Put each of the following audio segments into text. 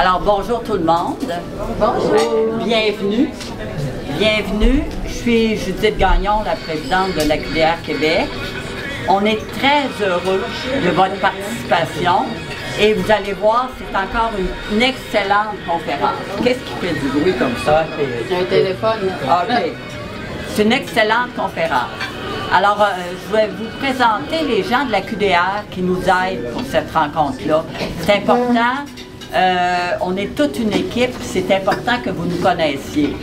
Alors, bonjour tout le monde. Bonjour. Bienvenue. Bienvenue. Je suis Judith Gagnon, la présidente de la QDR Québec. On est très heureux de votre participation et vous allez voir, c'est encore une excellente conférence. Qu'est-ce qui fait du bruit comme ça? Un téléphone. OK. C'est une excellente conférence. Alors, je vais vous présenter les gens de la QDR qui nous aident pour cette rencontre-là. C'est important. On est toute une équipe, c'est important que vous nous connaissiez.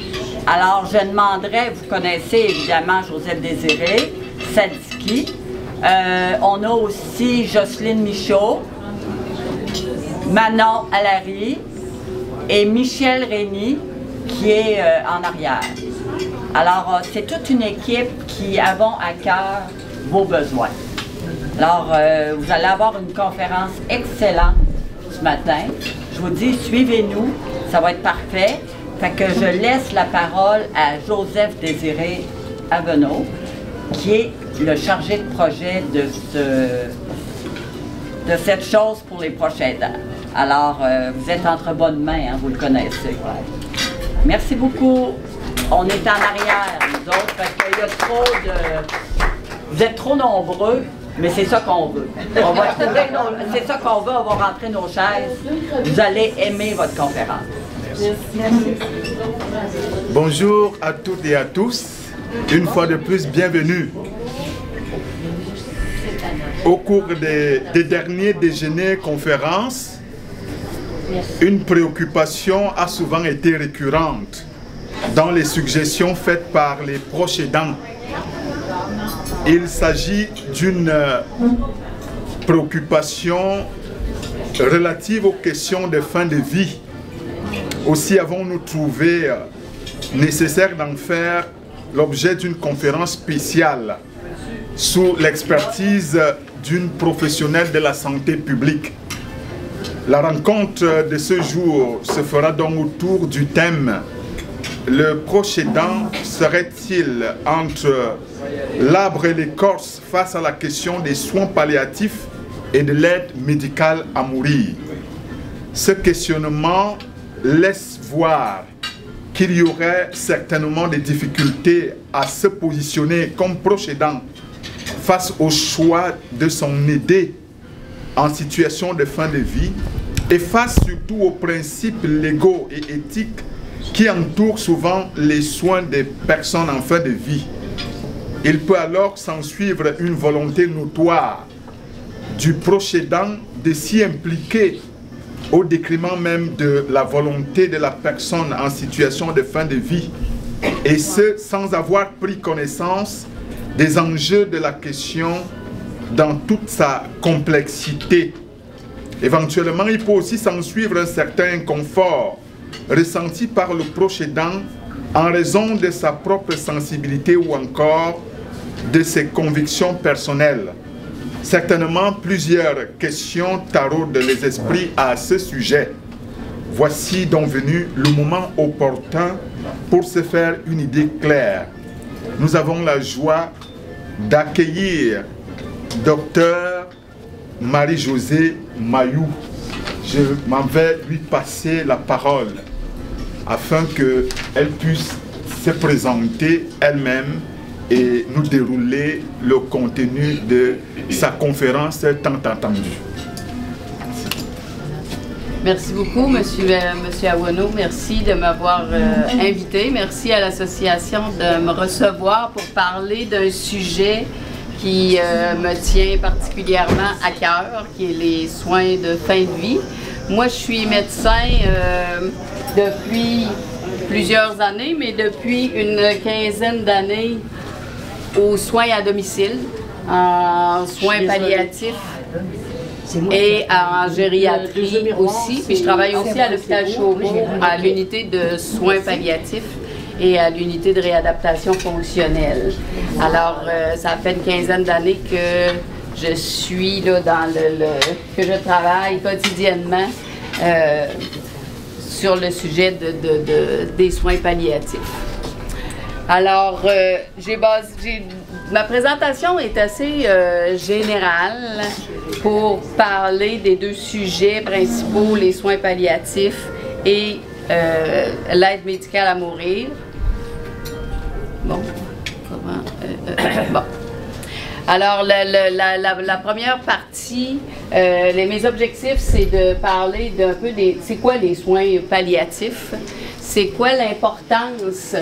Alors, je demanderais, vous connaissez évidemment Joseph Désiré, Sadiki. On a aussi Jocelyne Michaud, Manon Allary et Michel Rémy qui est en arrière. Alors, c'est toute une équipe qui avons à cœur vos besoins. Alors, vous allez avoir une conférence excellente ce matin. Je vous dis, suivez-nous, ça va être parfait. Fait que je laisse la parole à Joseph Désiré Avenot, qui est le chargé de projet de cette chose pour les prochains temps. Alors, vous êtes entre bonnes mains, hein, vous le connaissez. Merci beaucoup. On est en arrière, nous autres, parce qu'il y a trop de... Vous êtes trop nombreux, mais c'est ça qu'on veut. On va trouver c'est ça qu'on veut, on va rentrer nos chaises. Vous allez aimer votre conférence. Merci. Bonjour à toutes et à tous. Une fois de plus, bienvenue. Au cours des derniers déjeuners conférences, une préoccupation a souvent été récurrente dans les suggestions faites par les proches aidants. Il s'agit d'une préoccupation relative aux questions de fin de vie. Aussi avons-nous trouvé nécessaire d'en faire l'objet d'une conférence spéciale sous l'expertise d'une professionnelle de la santé publique. La rencontre de ce jour se fera donc autour du thème « Le proche aidant serait-il entre l'arbre et l'écorce face à la question des soins palliatifs et de l'aide médicale à mourir ?» Ce questionnement laisse voir qu'il y aurait certainement des difficultés à se positionner comme proche aidant face au choix de son aidé en situation de fin de vie et face surtout aux principes légaux et éthiques qui entourent souvent les soins des personnes en fin de vie. Il peut alors s'ensuivre une volonté notoire du proche aidant de s'y impliquer au détriment même de la volonté de la personne en situation de fin de vie, et ce, sans avoir pris connaissance des enjeux de la question dans toute sa complexité. Éventuellement, il peut aussi s'ensuivre un certain inconfort ressenti par le proche aidant en raison de sa propre sensibilité ou encore de ses convictions personnelles. Certainement, plusieurs questions taraudent les esprits à ce sujet. Voici donc venu le moment opportun pour se faire une idée claire. Nous avons la joie d'accueillir Dr Marie-Josée Mayou. Je m'en vais lui passer la parole afin qu'elle puisse se présenter elle-même et nous dérouler le contenu de sa conférence tant attendue. Merci beaucoup, Monsieur Avenot. Merci de m'avoir invité. Merci à l'association de me recevoir pour parler d'un sujet qui me tient particulièrement à cœur, qui est les soins de fin de vie. Moi, je suis médecin depuis plusieurs années, mais depuis une quinzaine d'années aux soins à domicile, en soins palliatifs et en gériatrie aussi. Puis je travaille aussi à l'hôpital Chauveau, à l'unité de soins palliatifs et à l'unité de réadaptation fonctionnelle. Alors, ça fait une quinzaine d'années que je suis là dans que je travaille quotidiennement sur le sujet des soins palliatifs. Alors, ma présentation est assez générale pour parler des deux sujets principaux, les soins palliatifs et l'aide médicale à mourir. Bon, bon. Alors, la première partie, mes objectifs, c'est de parler d'un peu c'est quoi les soins palliatifs, c'est quoi l'importance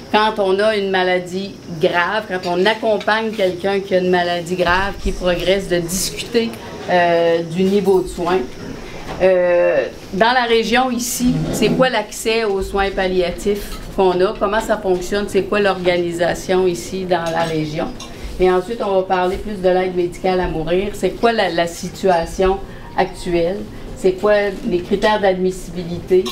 quand on a une maladie grave, quand on accompagne quelqu'un qui a une maladie grave, qui progresse, de discuter du niveau de soins. Dans la région ici, c'est quoi l'accès aux soins palliatifs qu'on a, comment ça fonctionne, c'est quoi l'organisation ici dans la région. Et ensuite, on va parler plus de l'aide médicale à mourir. C'est quoi la situation actuelle? C'est quoi les critères d'admissibilité?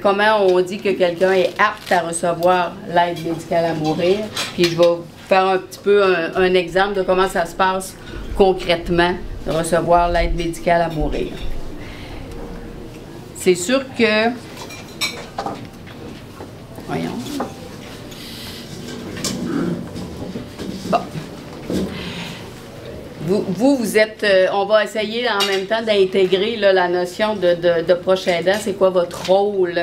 Comment on dit que quelqu'un est apte à recevoir l'aide médicale à mourir. Puis je vais vous faire un petit peu un exemple de comment ça se passe concrètement de recevoir l'aide médicale à mourir. C'est sûr que... Voyons. Bon. Vous êtes, on va essayer en même temps d'intégrer la notion de proche aidant. C'est quoi votre rôle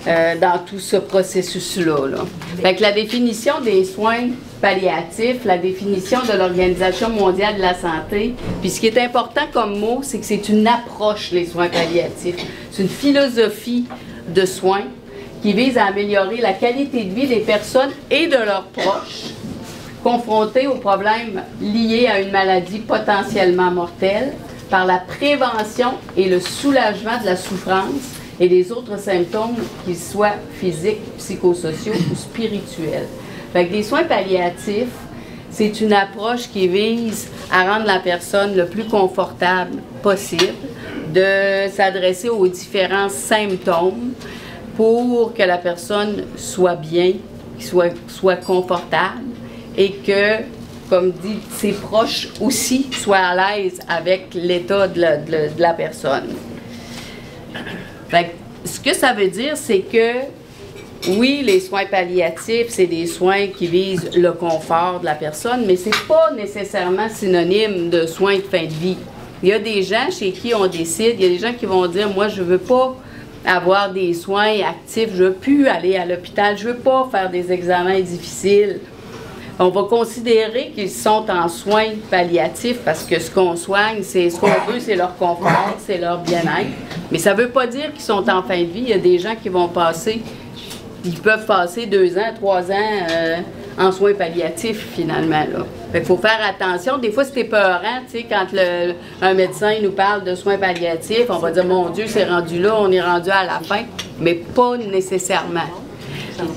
dans tout ce processus-là? Là. Fait que la définition des soins palliatifs, la définition de l'Organisation mondiale de la santé, puis ce qui est important comme mot, c'est que c'est une approche, les soins palliatifs. C'est une philosophie de soins qui vise à améliorer la qualité de vie des personnes et de leurs proches confrontés aux problèmes liés à une maladie potentiellement mortelle par la prévention et le soulagement de la souffrance et des autres symptômes, qu'ils soient physiques, psychosociaux ou spirituels. Fait que les soins palliatifs, c'est une approche qui vise à rendre la personne le plus confortable possible, de s'adresser aux différents symptômes pour que la personne soit bien, soit confortable, et que, comme dit, ses proches aussi soient à l'aise avec l'état de la personne. Fait que, ce que ça veut dire, c'est que, oui, les soins palliatifs, c'est des soins qui visent le confort de la personne, mais c'est pas nécessairement synonyme de soins de fin de vie. Il y a des gens chez qui on décide, il y a des gens qui vont dire, moi, je veux pas avoir des soins actifs, je veux plus aller à l'hôpital, je veux pas faire des examens difficiles. On va considérer qu'ils sont en soins palliatifs parce que ce qu'on soigne, c'est ce qu'on veut, c'est leur confort, c'est leur bien-être. Mais ça ne veut pas dire qu'ils sont en fin de vie. Il y a des gens qui vont passer, ils peuvent passer 2 ans, 3 ans en soins palliatifs finalement. Il faut faire attention. Des fois, c'est épeurant, tu sais, quand un médecin nous parle de soins palliatifs, on va dire, mon Dieu, c'est rendu là, on est rendu à la fin, mais pas nécessairement.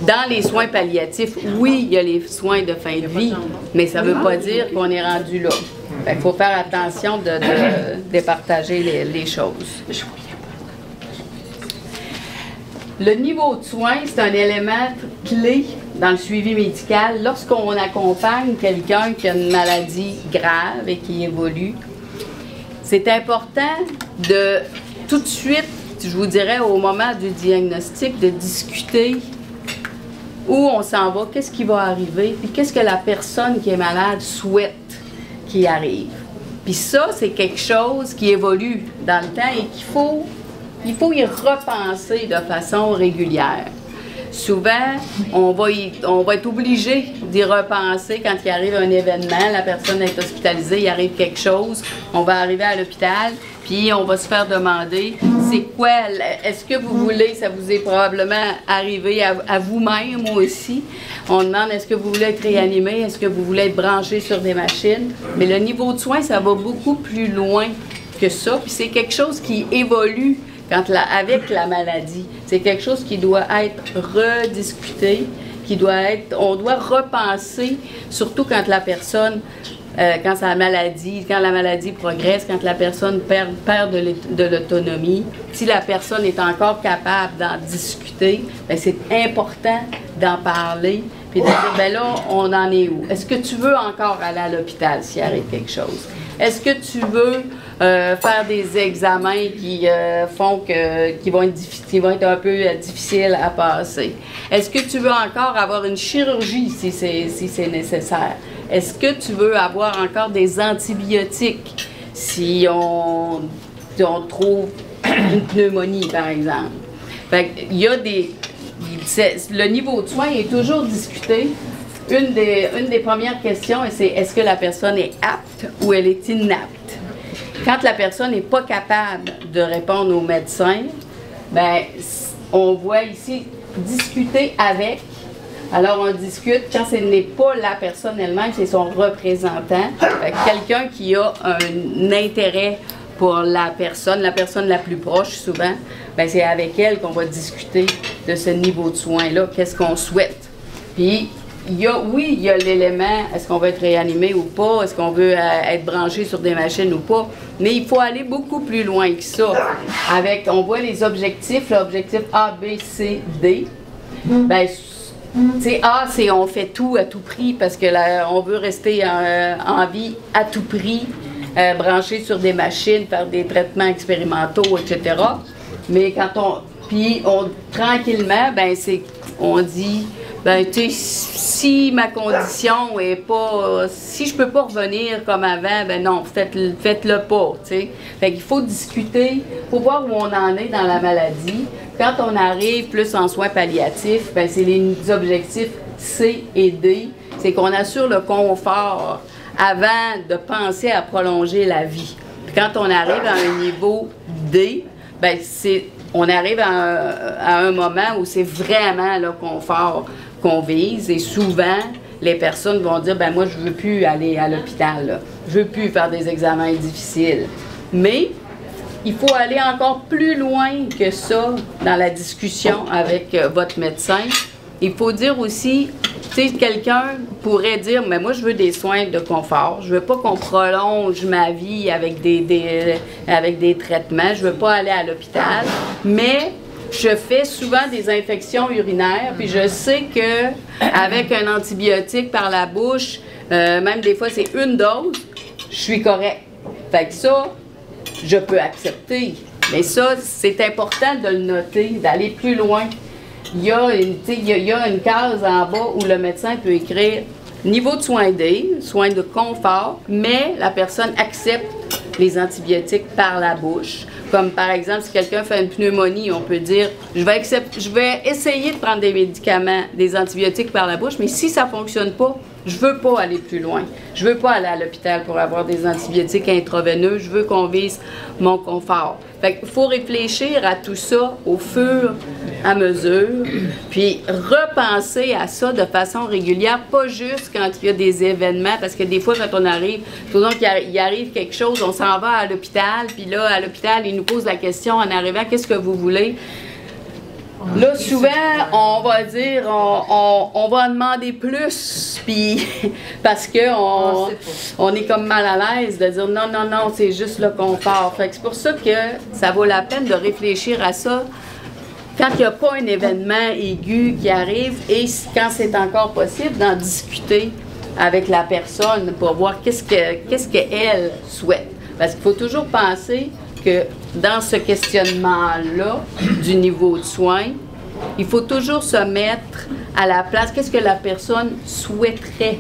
Dans les soins palliatifs, oui, il y a les soins de fin de vie, mais ça ne veut pas dire qu'on est rendu là. Il faut faire attention de départager les choses. Le niveau de soins, c'est un élément clé dans le suivi médical. Lorsqu'on accompagne quelqu'un qui a une maladie grave et qui évolue, c'est important de tout de suite, je vous dirais au moment du diagnostic, de discuter où on s'en va, qu'est-ce qui va arriver, puis qu'est-ce que la personne qui est malade souhaite qu'il arrive. Puis ça, c'est quelque chose qui évolue dans le temps et il faut y repenser de façon régulière. Souvent, on va être obligé d'y repenser quand il arrive un événement, la personne est hospitalisée, il arrive quelque chose, on va arriver à l'hôpital, puis on va se faire demander, c'est quoi, est-ce que vous voulez, ça vous est probablement arrivé à vous-même aussi, on demande est-ce que vous voulez être réanimé, est-ce que vous voulez être branché sur des machines, mais le niveau de soins, ça va beaucoup plus loin que ça, puis c'est quelque chose qui évolue avec la maladie. C'est quelque chose qui doit être rediscuté, on doit repenser, surtout quand la personne, quand la maladie progresse, quand la personne perd de l'autonomie. Si la personne est encore capable d'en discuter, c'est important d'en parler, puis de dire, ben là, on en est où? Est-ce que tu veux encore aller à l'hôpital s'il arrive quelque chose? Est-ce que tu veux faire des examens qui qui vont être un peu difficiles à passer? Est-ce que tu veux encore avoir une chirurgie si c'est nécessaire? Est-ce que tu veux avoir encore des antibiotiques si on trouve une pneumonie, par exemple? Fait qu'il y a le niveau de soins est toujours discuté. Une des premières questions, c'est est-ce que la personne est apte ou elle est inapte? Quand la personne n'est pas capable de répondre au médecin, ben, on voit ici discuter avec. Alors, on discute quand ce n'est pas la personne elle-même, c'est son représentant. Quelqu'un qui a un intérêt pour la personne la plus proche souvent, ben, c'est avec elle qu'on va discuter de ce niveau de soins-là, qu'est-ce qu'on souhaite. Puis, il y a l'élément, est-ce qu'on veut être réanimé ou pas, est-ce qu'on veut être branché sur des machines ou pas, mais il faut aller beaucoup plus loin que ça. On voit les objectifs, l'objectif A, B, C, D. Ben, A, c'est on fait tout à tout prix parce que on veut rester en vie à tout prix, branché sur des machines, faire des traitements expérimentaux, etc. Mais quand tranquillement, ben on dit, ben tu sais, si ma condition est pas, si je peux pas revenir comme avant, ben non, faites-le pas, tu sais. Fait qu'il faut discuter, il faut voir où on en est dans la maladie. Quand on arrive plus en soins palliatifs, ben c'est les objectifs C et D, c'est qu'on assure le confort avant de penser à prolonger la vie. Puis quand on arrive à un niveau D, ben on arrive à un moment où c'est vraiment le confort qu'on vise et souvent, les personnes vont dire, ben moi, je veux plus aller à l'hôpital, je veux plus faire des examens difficiles. Mais il faut aller encore plus loin que ça dans la discussion avec votre médecin. Il faut dire aussi, tu sais, quelqu'un pourrait dire, mais moi, je veux des soins de confort. Je veux pas qu'on prolonge ma vie avec des traitements. Je veux pas aller à l'hôpital. Mais je fais souvent des infections urinaires, puis je sais que avec un antibiotique par la bouche, même des fois, c'est une dose, je suis correct. Fait que ça, je peux accepter. Mais ça, c'est important de le noter, d'aller plus loin. Il y a une case en bas où le médecin peut écrire niveau de soins D, soins de confort, mais la personne accepte les antibiotiques par la bouche. Comme par exemple, si quelqu'un fait une pneumonie, on peut dire je vais essayer de prendre des médicaments, des antibiotiques par la bouche, mais si ça ne fonctionne pas, je ne veux pas aller plus loin. Je ne veux pas aller à l'hôpital pour avoir des antibiotiques intraveineux. Je veux qu'on vise mon confort. Fait qu'il faut réfléchir à tout ça au fur et à mesure, puis repenser à ça de façon régulière, pas juste quand il y a des événements, parce que des fois, quand on arrive, supposons qu'il arrive quelque chose, on s'en va à l'hôpital, puis là, à l'hôpital, ils nous posent la question en arrivant, qu'est-ce que vous voulez? Là, souvent, on va dire, on va en demander plus, puis parce qu'on est comme mal à l'aise de dire non, c'est juste le confort. Fait que c'est pour ça que ça vaut la peine de réfléchir à ça quand il n'y a pas un événement aigu qui arrive et quand c'est encore possible d'en discuter avec la personne pour voir qu'est-ce qu'elle souhaite. Parce qu'il faut toujours penser que dans ce questionnement-là du niveau de soins, il faut toujours se mettre à la place. Qu'est-ce que la personne souhaiterait?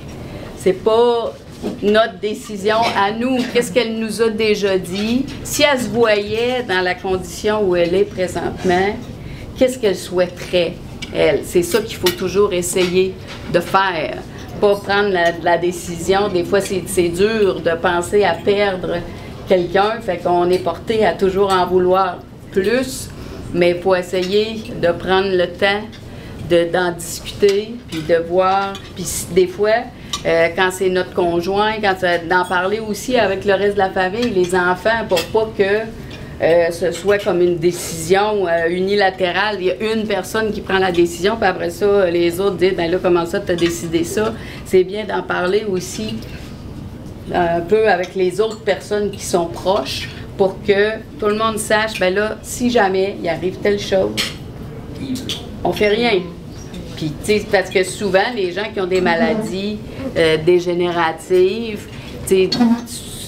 C'est pas notre décision à nous. Qu'est-ce qu'elle nous a déjà dit? Si elle se voyait dans la condition où elle est présentement, qu'est-ce qu'elle souhaiterait, elle? C'est ça qu'il faut toujours essayer de faire. Pas prendre la décision. Des fois, c'est dur de penser à perdre quelqu'un, fait qu'on est porté à toujours en vouloir plus, mais il faut essayer de prendre le temps d'en discuter, puis de voir, puis des fois, quand c'est notre conjoint, d'en parler aussi avec le reste de la famille, les enfants, pour pas que ce soit comme une décision unilatérale. Il y a une personne qui prend la décision, puis après ça, les autres disent, ben là, comment ça, tu as décidé ça? C'est bien d'en parler aussi un peu avec les autres personnes qui sont proches pour que tout le monde sache, ben là, si jamais il arrive telle chose, on fait rien. Puis, tu sais, parce que souvent, les gens qui ont des maladies dégénératives, tu sais,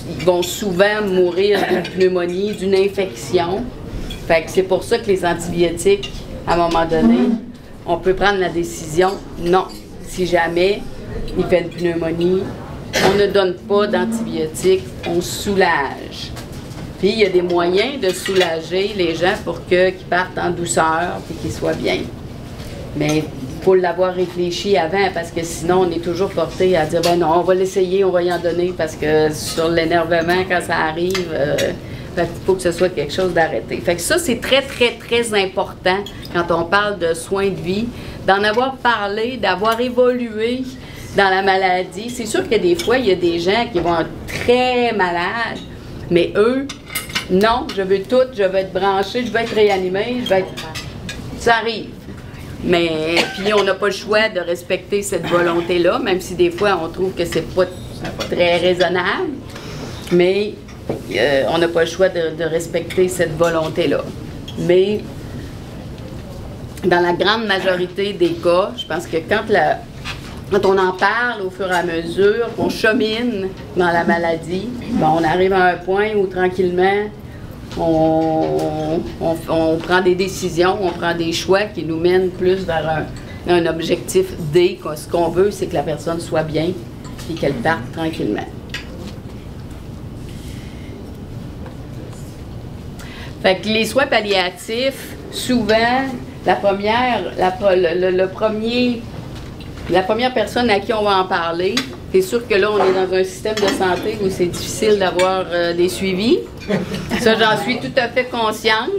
ils vont souvent mourir d'une pneumonie, d'une infection. Fait que c'est pour ça que les antibiotiques, à un moment donné, on peut prendre la décision, non, si jamais il fait une pneumonie, on ne donne pas d'antibiotiques, on soulage. Puis il y a des moyens de soulager les gens pour qu'ils partent en douceur et qu'ils soient bien. Mais il faut l'avoir réfléchi avant parce que sinon on est toujours porté à dire ben non, on va l'essayer, on va y en donner parce que sur l'énervement, quand ça arrive, il faut que ce soit quelque chose d'arrêté. Fait que ça, c'est très, très, très important quand on parle de soins de vie, d'en avoir parlé, d'avoir évolué dans la maladie. C'est sûr que des fois, il y a des gens qui vont être très malades, mais eux, non, je veux tout, je veux être branché, je veux être réanimé, je veux être... Ça arrive. Mais puis on n'a pas le choix de respecter cette volonté-là, même si des fois on trouve que c'est pas très raisonnable. Mais on n'a pas le choix de respecter cette volonté-là. Mais dans la grande majorité des cas, je pense que quand on en parle au fur et à mesure, qu'on chemine dans la maladie, bon, on arrive à un point où tranquillement, on prend des décisions, on prend des choix qui nous mènent plus vers un objectif D. Ce qu'on veut, c'est que la personne soit bien et qu'elle parte tranquillement. Fait que les soins palliatifs, souvent, la première personne à qui on va en parler, c'est sûr que là, on est dans un système de santé où c'est difficile d'avoir des suivis. Ça, j'en suis tout à fait consciente.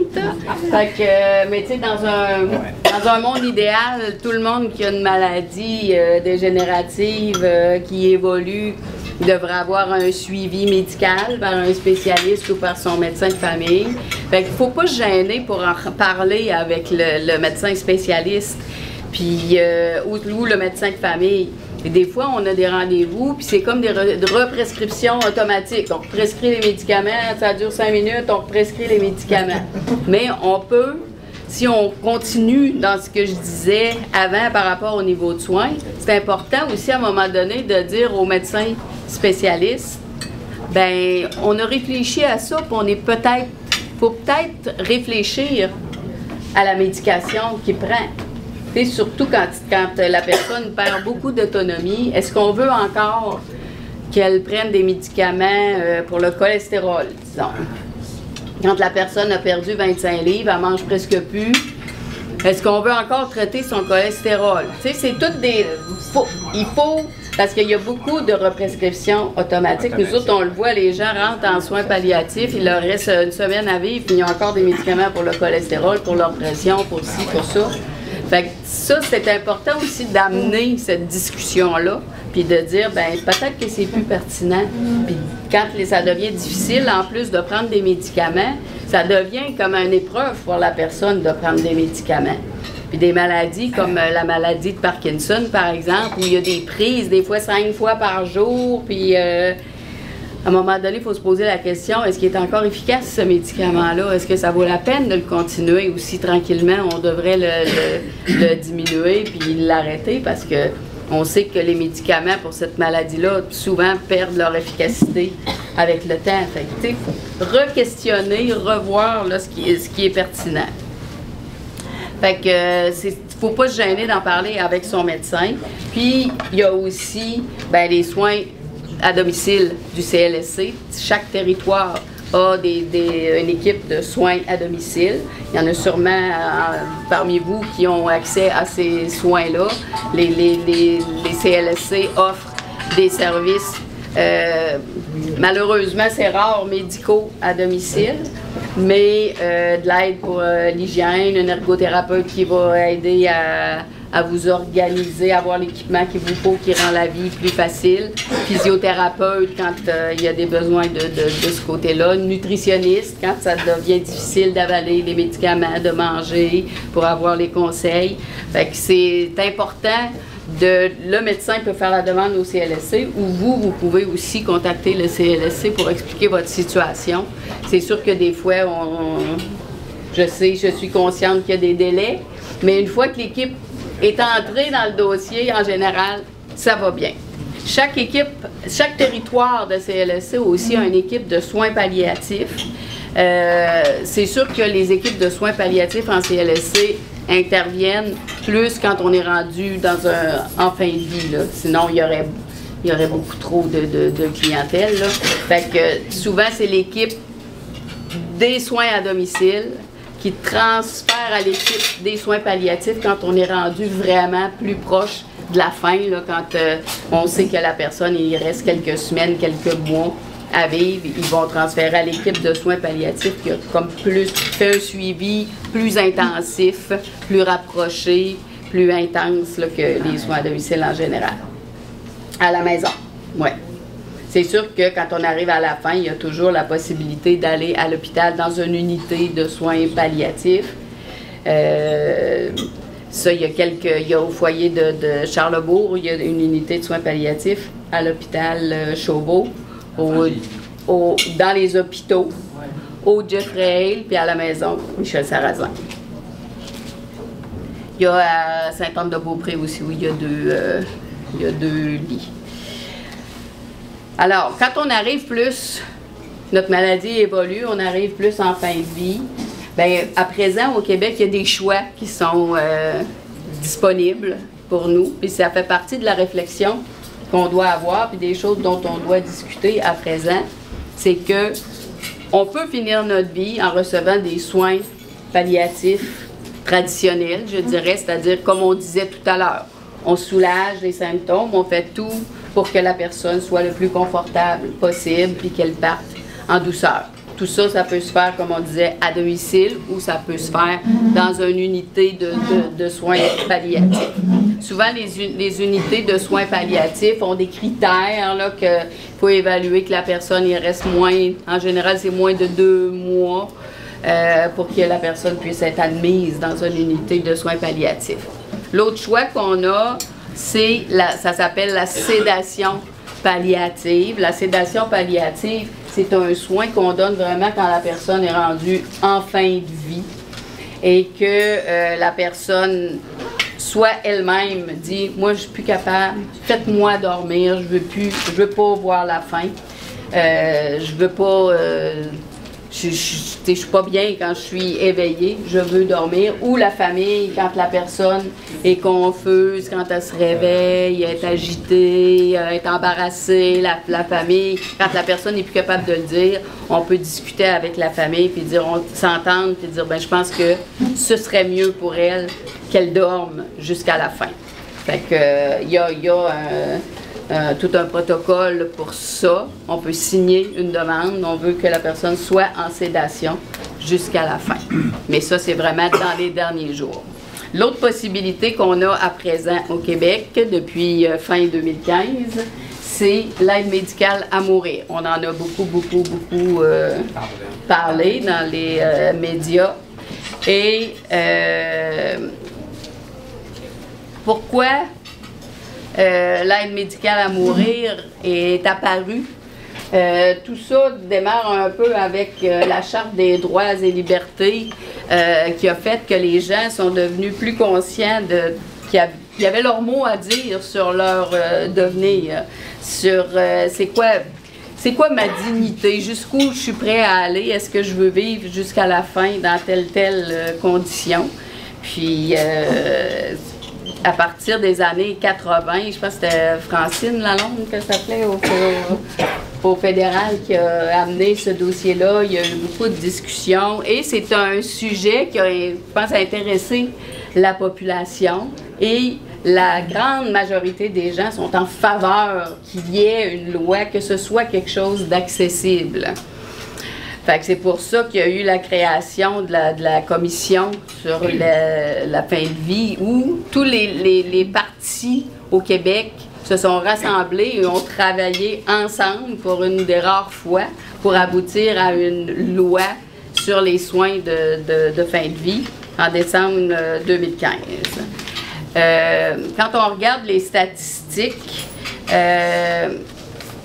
Fait que, mais tu sais, dans un monde idéal, tout le monde qui a une maladie dégénérative qui évolue devrait avoir un suivi médical par un spécialiste ou par son médecin de famille. Fait qu'il ne faut pas se gêner pour en parler avec le médecin spécialiste puis, ou le médecin de famille. Et des fois, on a des rendez-vous, puis c'est comme des represcriptions automatiques. On prescrit les médicaments, ça dure 5 minutes, on prescrit les médicaments. Mais on peut, si on continue dans ce que je disais avant par rapport au niveau de soins, c'est important aussi à un moment donné de dire aux médecins spécialistes, ben on a réfléchi à ça, puis on est faut peut-être réfléchir à la médication qu'il prend. Et surtout quand la personne perd beaucoup d'autonomie, est-ce qu'on veut encore qu'elle prenne des médicaments pour le cholestérol, disons? Quand la personne a perdu 25 livres, elle mange presque plus, est-ce qu'on veut encore traiter son cholestérol? Tu sais, c'est toutes des... il faut... Parce qu'il y a beaucoup de represcriptions automatiques. Nous autres, on le voit, les gens rentrent en soins palliatifs, il leur reste une semaine à vivre, puis ils ont encore des médicaments pour le cholestérol, pour leur pression, pour ci, pour ça. Fait que ça, c'est important aussi d'amener cette discussion-là, puis de dire, ben peut-être que c'est plus pertinent. Puis quand ça devient difficile, en plus de prendre des médicaments, ça devient comme une épreuve pour la personne de prendre des médicaments. Puis des maladies comme la maladie de Parkinson, par exemple, où il y a des prises, des fois 5 fois par jour, puis à un moment donné, il faut se poser la question, est-ce qu'il est encore efficace ce médicament-là? Est-ce que ça vaut la peine de le continuer ou si tranquillement on devrait le diminuer puis l'arrêter parce que on sait que les médicaments pour cette maladie-là souvent perdent leur efficacité avec le temps. Fait que, tu sais, re-questionner, revoir là, ce qui est pertinent. Fait que faut pas se gêner d'en parler avec son médecin. Puis il y a aussi les soins à domicile du CLSC. Chaque territoire a une équipe de soins à domicile. Il y en a sûrement parmi vous qui ont accès à ces soins-là. Les CLSC offrent des services, malheureusement c'est rare, médicaux à domicile, mais de l'aide pour l'hygiène, un ergothérapeute qui va aider à vous organiser, à avoir l'équipement qu'il vous faut, qui rend la vie plus facile. Physiothérapeute quand il y a des besoins de ce côté-là. Nutritionniste quand ça devient difficile d'avaler les médicaments, de manger, pour avoir les conseils. Fait que c'est important. Le médecin peut faire la demande au CLSC ou vous pouvez aussi contacter le CLSC pour expliquer votre situation. C'est sûr que des fois, je suis consciente qu'il y a des délais, mais une fois que l'équipe est entrée dans le dossier, en général, ça va bien. Chaque territoire de CLSC a aussi une équipe de soins palliatifs. C'est sûr que les équipes de soins palliatifs en CLSC interviennent plus quand on est rendu en fin de vie, là. Sinon, il y aurait beaucoup trop de clientèle, là. Fait que souvent, c'est l'équipe des soins à domicile qui transfère à l'équipe des soins palliatifs quand on est rendu vraiment plus proche de la fin, là, quand on sait que la personne, il reste quelques semaines, quelques mois à vivre, ils vont transférer à l'équipe de soins palliatifs qui a comme fait un suivi plus intensif, plus rapproché, plus intense là, que les soins à domicile en général. À la maison, oui. C'est sûr que quand on arrive à la fin, il y a toujours la possibilité d'aller à l'hôpital dans une unité de soins palliatifs. Ça, il y a au foyer de Charlesbourg, il y a une unité de soins palliatifs, à l'hôpital Chauveau, dans les hôpitaux, au Jeffrey Hale, puis à la maison Michel Sarrazin. Il y a à Sainte-Anne-de-Beaupré aussi, où il y a deux lits. Alors, quand on arrive plus, notre maladie évolue, on arrive plus en fin de vie, bien, à présent, au Québec, il y a des choix qui sont disponibles pour nous, puis ça fait partie de la réflexion qu'on doit avoir, puis des choses dont on doit discuter à présent, c'est que on peut finir notre vie en recevant des soins palliatifs traditionnels, je dirais, c'est-à-dire, comme on disait tout à l'heure, on soulage les symptômes, on fait tout pour que la personne soit le plus confortable possible puis qu'elle parte en douceur. Tout ça, ça peut se faire, comme on disait, à domicile ou ça peut se faire dans une unité de soins palliatifs. Souvent, les unités de soins palliatifs ont des critères qu'il faut évaluer que la personne y reste moins, en général, c'est moins de 2 mois pour que la personne puisse être admise dans une unité de soins palliatifs. L'autre choix qu'on a, ça s'appelle la sédation palliative. La sédation palliative, c'est un soin qu'on donne vraiment quand la personne est rendue en fin de vie et que la personne soit elle-même dit « Moi, je suis plus capable, faites-moi dormir, je veux pas voir la fin, je veux pas... je suis pas bien quand je suis éveillée, je veux dormir. » Ou la famille, quand la personne est confuse, quand elle se réveille, est agitée, est embarrassée, la famille, quand la personne n'est plus capable de le dire, on peut discuter avec la famille, puis dire, on s'entendre, puis dire, ben je pense que ce serait mieux pour elle qu'elle dorme jusqu'à la fin. Fait que, il y a tout un protocole pour ça. On peut signer une demande. On veut que la personne soit en sédation jusqu'à la fin. Mais ça, c'est vraiment dans les derniers jours. L'autre possibilité qu'on a à présent au Québec, depuis fin 2015, c'est l'aide médicale à mourir. On en a beaucoup parlé dans les médias. Et pourquoi l'aide médicale à mourir est apparue? Tout ça démarre un peu avec la Charte des droits et libertés qui a fait que les gens sont devenus plus conscients qu'ils avaient leur mot à dire sur leur devenir, sur c'est quoi ma dignité, jusqu'où je suis prêt à aller, est-ce que je veux vivre jusqu'à la fin dans telle condition. Puis à partir des années 80, je pense que c'était Francine Lalonde que ça s'appelait au fédéral qui a amené ce dossier-là. Il y a eu beaucoup de discussions et c'est un sujet qui a, je pense, intéressé la population et la grande majorité des gens sont en faveur qu'il y ait une loi, que ce soit quelque chose d'accessible. Fait que c'est pour ça qu'il y a eu la création de la commission sur la fin de vie où tous les partis au Québec se sont rassemblés et ont travaillé ensemble pour une des rares fois pour aboutir à une loi sur les soins de fin de vie en décembre 2015. Quand on regarde les statistiques,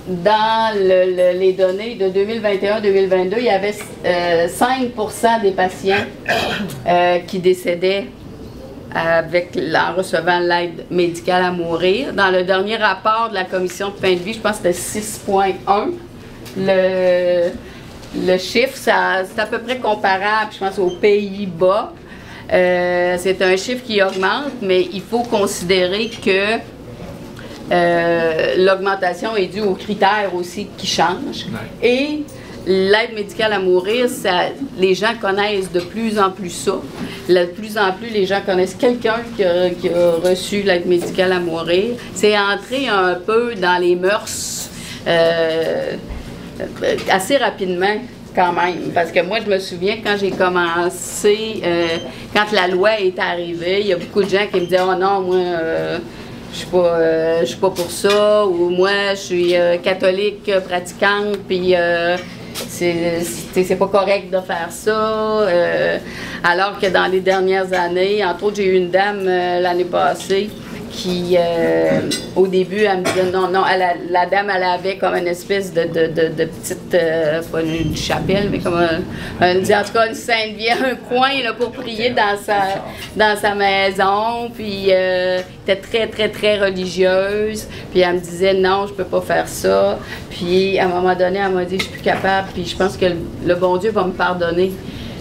dans les données de 2021-2022, il y avait 5% des patients qui décédaient en recevant l'aide médicale à mourir. Dans le dernier rapport de la commission de fin de vie, je pense que c'était 6,1. Le chiffre, c'est à peu près comparable, je pense, aux Pays-Bas. C'est un chiffre qui augmente, mais il faut considérer que l'augmentation est due aux critères aussi qui changent. Et l'aide médicale à mourir, les gens connaissent de plus en plus ça. De plus en plus, les gens connaissent quelqu'un qui a reçu l'aide médicale à mourir. C'est entré un peu dans les mœurs assez rapidement quand même. Parce que moi, je me souviens quand j'ai commencé, quand la loi est arrivée, il y a beaucoup de gens qui me disaient « Oh non, moi... je suis pas pour ça » ou « Moi, je suis catholique pratiquante, puis c'est pas correct de faire ça. » Alors que dans les dernières années, entre autres, j'ai eu une dame l'année passée qui, au début, elle me disait non, la dame, elle avait comme une espèce de petite, pas une chapelle, mais comme elle disait en tout cas une Sainte Vierge, un coin là, pour prier dans sa maison, puis elle était très, très, très religieuse, puis elle me disait non, je peux pas faire ça, puis à un moment donné, elle m'a dit je suis plus capable, puis je pense que le bon Dieu va me pardonner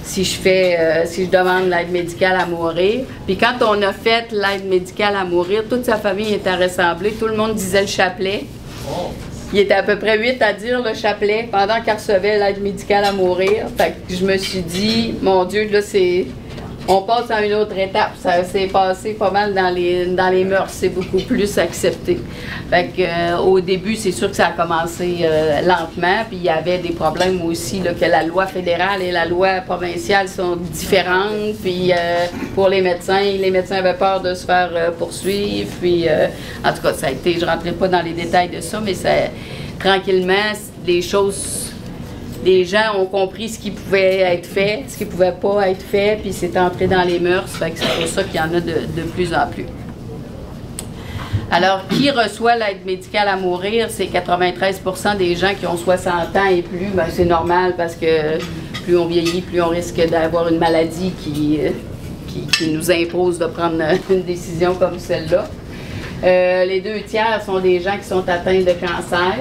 si je demande l'aide médicale à mourir. Puis quand on a fait l'aide médicale à mourir, toute sa famille était rassemblée, tout le monde disait le chapelet. Il était à peu près 8 à dire le chapelet pendant qu'elle recevait l'aide médicale à mourir. Fait que je me suis dit, mon Dieu, là, on passe à une autre étape. Ça s'est passé pas mal dans les mœurs. C'est beaucoup plus accepté. Fait que, au début, c'est sûr que ça a commencé lentement. Puis il y avait des problèmes aussi, là, que la loi fédérale et la loi provinciale sont différentes. Puis pour les médecins avaient peur de se faire poursuivre. Puis en tout cas, ça a été, je ne rentrerai pas dans les détails de ça, mais tranquillement, les gens ont compris ce qui pouvait être fait, ce qui ne pouvait pas être fait, puis c'est entré dans les mœurs, fait que c'est pour ça qu'il y en a de plus en plus. Alors, qui reçoit l'aide médicale à mourir? C'est 93% des gens qui ont 60 ans et plus. Ben, c'est normal parce que plus on vieillit, plus on risque d'avoir une maladie qui nous impose de prendre une décision comme celle-là. Les 2/3 sont des gens qui sont atteints de cancer.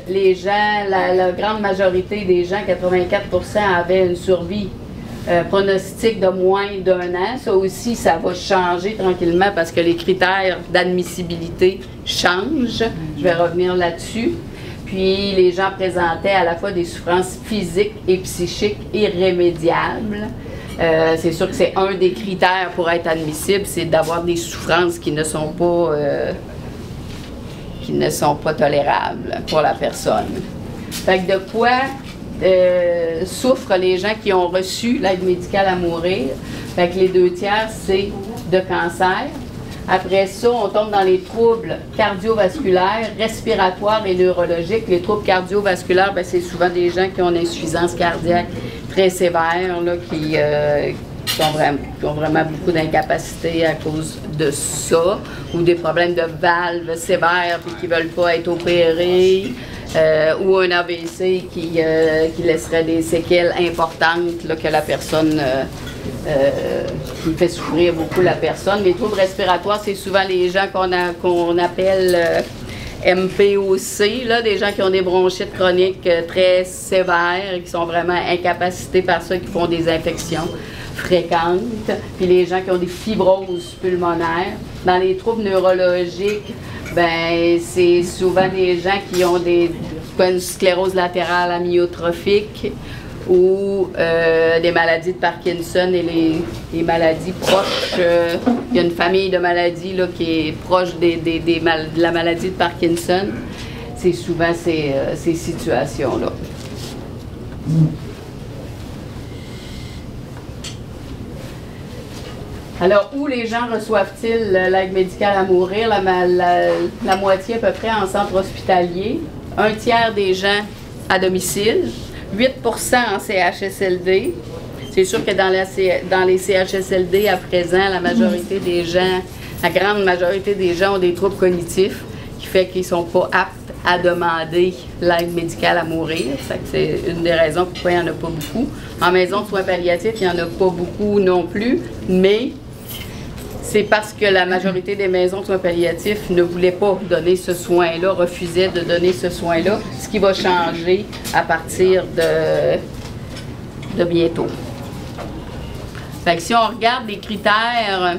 Les gens, la grande majorité des gens, 84%, avaient une survie pronostic de moins d'1 an. Ça aussi, ça va changer tranquillement parce que les critères d'admissibilité changent. Je vais revenir là-dessus. Puis, les gens présentaient à la fois des souffrances physiques et psychiques irrémédiables. C'est sûr que c'est un des critères pour être admissible, c'est d'avoir des souffrances qui ne sont pas tolérables pour la personne. Fait que de quoi souffrent les gens qui ont reçu l'aide médicale à mourir? Fait que les 2/3, c'est de cancer. Après ça, on tombe dans les troubles cardiovasculaires, respiratoires et neurologiques. Les troubles cardiovasculaires, c'est souvent des gens qui ont une insuffisance cardiaque très sévère, là, qui ont vraiment beaucoup d'incapacité à cause de ça, ou des problèmes de valves sévères puis qui ne veulent pas être opérés, ou un AVC qui laisserait des séquelles importantes là, que la personne qui fait souffrir beaucoup la personne. Les troubles respiratoires, c'est souvent les gens qu'on appelle MPOC, là, des gens qui ont des bronchites chroniques très sévères et qui sont vraiment incapacités par ça, qui font des infections fréquentes, puis les gens qui ont des fibroses pulmonaires. Dans les troubles neurologiques, c'est souvent des gens qui ont une sclérose latérale amyotrophique ou des maladies de Parkinson et les maladies proches. Il y a une famille de maladies là, qui est proche de la maladie de Parkinson. C'est souvent ces situations-là. Alors, où les gens reçoivent-ils l'aide médicale à mourir? La moitié à peu près en centre hospitalier, 1/3 des gens à domicile, 8% en CHSLD. C'est sûr que dans les CHSLD à présent, la majorité des gens, la grande majorité des gens ont des troubles cognitifs, qui fait qu'ils ne sont pas aptes à demander l'aide médicale à mourir. C'est une des raisons pourquoi il n'y en a pas beaucoup. En maison de soins palliatifs, il n'y en a pas beaucoup non plus, mais c'est parce que la majorité des maisons de soins palliatifs ne voulaient pas donner ce soin-là, refusaient de donner ce soin-là, ce qui va changer à partir de bientôt. Fait que si on regarde les critères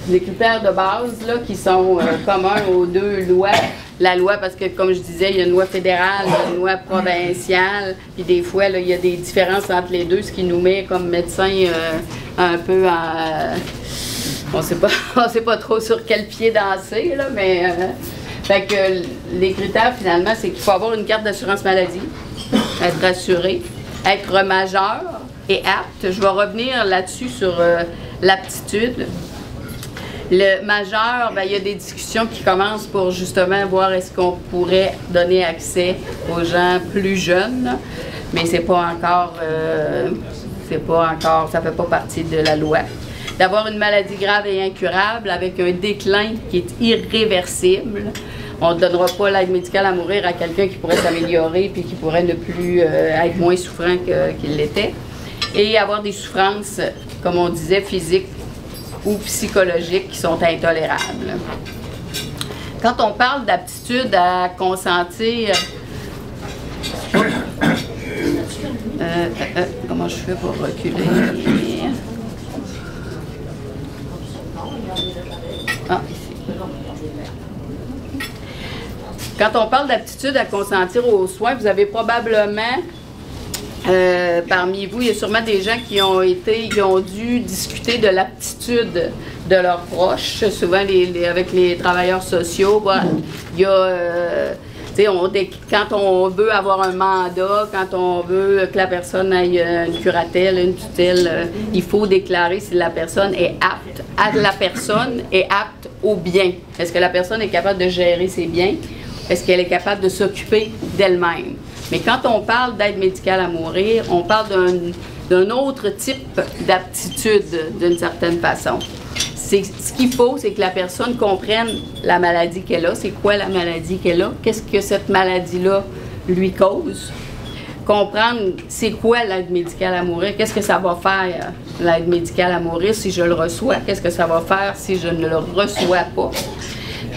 les critères de base là, qui sont communs aux deux lois. La loi, parce que comme je disais, il y a une loi fédérale, une loi provinciale, puis des fois, là, il y a des différences entre les deux, ce qui nous met comme médecins un peu en... on sait pas trop sur quel pied danser, là, mais... fait que les critères, finalement, c'est qu'il faut avoir une carte d'assurance maladie, être assuré, être majeur et apte. Je vais revenir là-dessus sur l'aptitude. Le majeur, ben, il y a des discussions qui commencent pour justement voir est-ce qu'on pourrait donner accès aux gens plus jeunes, mais c'est pas encore, ça fait pas partie de la loi. D'avoir une maladie grave et incurable avec un déclin qui est irréversible. On ne donnera pas l'aide médicale à mourir à quelqu'un qui pourrait s'améliorer puis qui pourrait ne plus être moins souffrant qu'il l'était. Et avoir des souffrances, comme on disait, physiques ou psychologiques qui sont intolérables. Quand on parle d'aptitude à consentir, comment je fais pour reculer? Ah, ici. Quand on parle d'aptitude à consentir aux soins, vous avez probablement parmi vous, il y a sûrement des gens qui ont dû discuter de l'aptitude de leurs proches, souvent avec les travailleurs sociaux. Voilà. Il y a, quand on veut avoir un mandat, quand on veut que la personne ait une curatelle, une tutelle, il faut déclarer si la personne est apte. La personne est apte au bien. Est-ce que la personne est capable de gérer ses biens? Est-ce qu'elle est capable de s'occuper d'elle-même? Mais quand on parle d'aide médicale à mourir, on parle d'un autre type d'aptitude d'une certaine façon. Ce qu'il faut, c'est que la personne comprenne la maladie qu'elle a, c'est quoi la maladie qu'elle a, qu'est-ce que cette maladie-là lui cause, comprendre c'est quoi l'aide médicale à mourir, qu'est-ce que ça va faire l'aide médicale à mourir si je le reçois, qu'est-ce que ça va faire si je ne le reçois pas,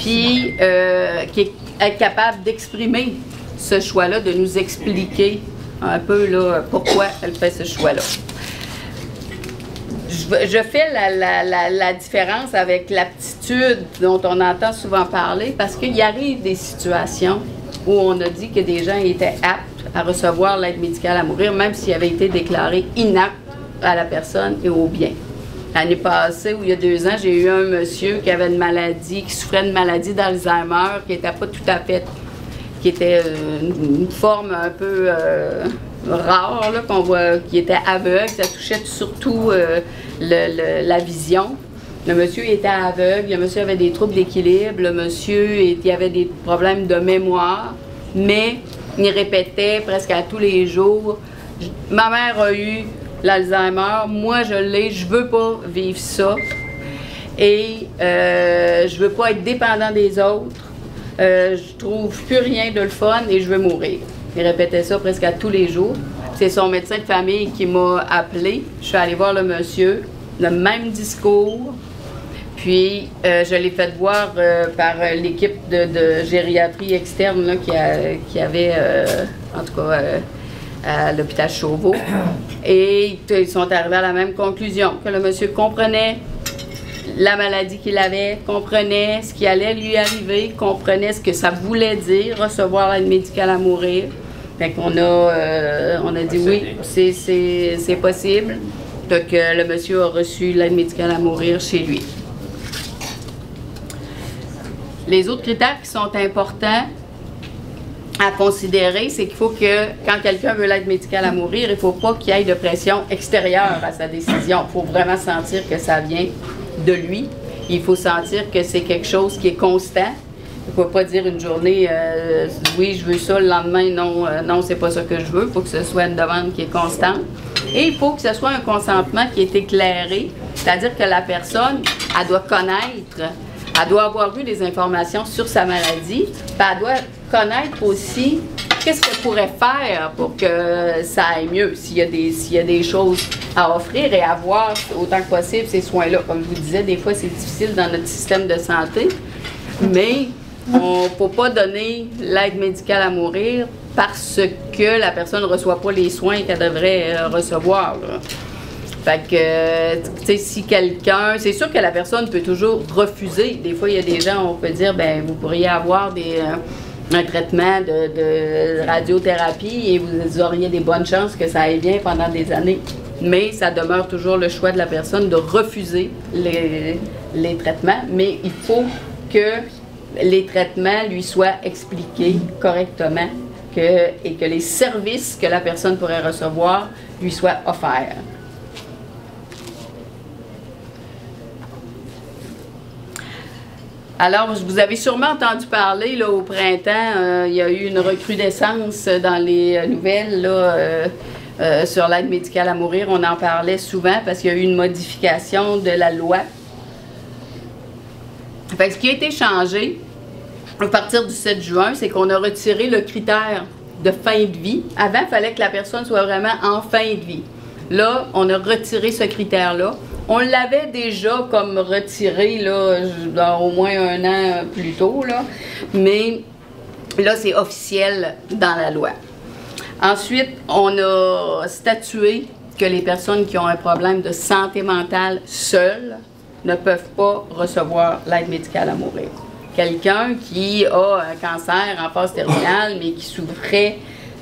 puis être capable d'exprimer ce choix-là, de nous expliquer un peu là, pourquoi elle fait ce choix-là. Je fais la différence avec l'aptitude dont on entend souvent parler parce qu'il y arrive des situations où on a dit que des gens étaient aptes à recevoir l'aide médicale à mourir, même s'ils avaient été déclarés inaptes à la personne et au bien. L'année passée, ou il y a 2 ans, j'ai eu un monsieur qui avait une maladie, qui souffrait d'une maladie d'Alzheimer, qui n'était pas tout à fait... qui était une forme un peu rare, là, qu'on voit, qui était aveugle. Ça touchait surtout la vision. Le monsieur était aveugle, le monsieur avait des troubles d'équilibre, le monsieur il avait des problèmes de mémoire, mais il répétait presque à tous les jours « Ma mère a eu l'Alzheimer, moi je l'ai, je veux pas vivre ça et je veux pas être dépendant des autres. Je trouve plus rien de le fun et je veux mourir. » Il répétait ça presque à tous les jours. C'est son médecin de famille qui m'a appelé. Je suis allée voir le monsieur, le même discours. Puis je l'ai fait voir par l'équipe de gériatrie externe là, qui avait, en tout cas, à l'hôpital Chauveau. Et ils sont arrivés à la même conclusion, que le monsieur comprenait la maladie qu'il avait, comprenait ce qui allait lui arriver, comprenait ce que ça voulait dire, recevoir l'aide médicale à mourir. Fait qu'on on a dit oui, c'est possible. Donc le monsieur a reçu l'aide médicale à mourir chez lui. Les autres critères qui sont importants à considérer, c'est qu'il faut que, quand quelqu'un veut l'aide médicale à mourir, il ne faut pas qu'il y ait de pression extérieure à sa décision. Il faut vraiment sentir que ça vient de lui. Il faut sentir que c'est quelque chose qui est constant. Il ne faut pas dire une journée, oui, je veux ça, le lendemain, non, non, c'est pas ça que je veux. Il faut que ce soit une demande qui est constante. Et il faut que ce soit un consentement qui est éclairé, c'est-à-dire que la personne, elle doit connaître Elle doit avoir eu des informations sur sa maladie, puis elle doit connaître aussi qu'est-ce qu'elle pourrait faire pour que ça aille mieux, s'il y a des choses à offrir et avoir autant que possible ces soins-là. Comme je vous disais, des fois c'est difficile dans notre système de santé, mais on ne peut pas donner l'aide médicale à mourir parce que la personne ne reçoit pas les soins qu'elle devrait recevoir, là. Fait que, tu sais, si quelqu'un... C'est sûr que la personne peut toujours refuser. Des fois, il y a des gens, on peut dire, ben vous pourriez avoir un traitement de radiothérapie et vous auriez des bonnes chances que ça aille bien pendant des années. Mais ça demeure toujours le choix de la personne de refuser les traitements. Mais il faut que les traitements lui soient expliqués correctement et que les services que la personne pourrait recevoir lui soient offerts. Alors, vous avez sûrement entendu parler, là, au printemps, il y a eu une recrudescence dans les nouvelles, là, sur l'aide médicale à mourir. On en parlait souvent parce qu'il y a eu une modification de la loi. Fait que ce qui a été changé à partir du 7 juin, c'est qu'on a retiré le critère de fin de vie. Avant, il fallait que la personne soit vraiment en fin de vie. Là, on a retiré ce critère-là. On l'avait déjà comme retiré là, dans au moins un an plus tôt, là, mais là, c'est officiel dans la loi. Ensuite, on a statué que les personnes qui ont un problème de santé mentale seules ne peuvent pas recevoir l'aide médicale à mourir. Quelqu'un qui a un cancer en phase terminale, mais qui souffrait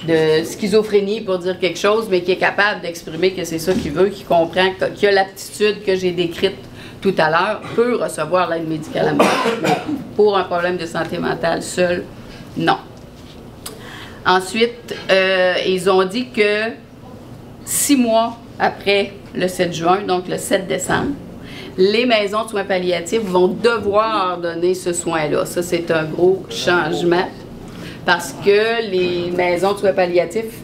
de schizophrénie, pour dire quelque chose, mais qui est capable d'exprimer que c'est ça qu'il veut, qui comprend, qui a l'aptitude que j'ai décrite tout à l'heure, peut recevoir l'aide médicale à mourir. Mais pour un problème de santé mentale seul, non. Ensuite, ils ont dit que 6 mois après le 7 juin, donc le 7 décembre, les maisons de soins palliatifs vont devoir donner ce soin-là. Ça, c'est un gros changement. Parce que les maisons de soins palliatifs,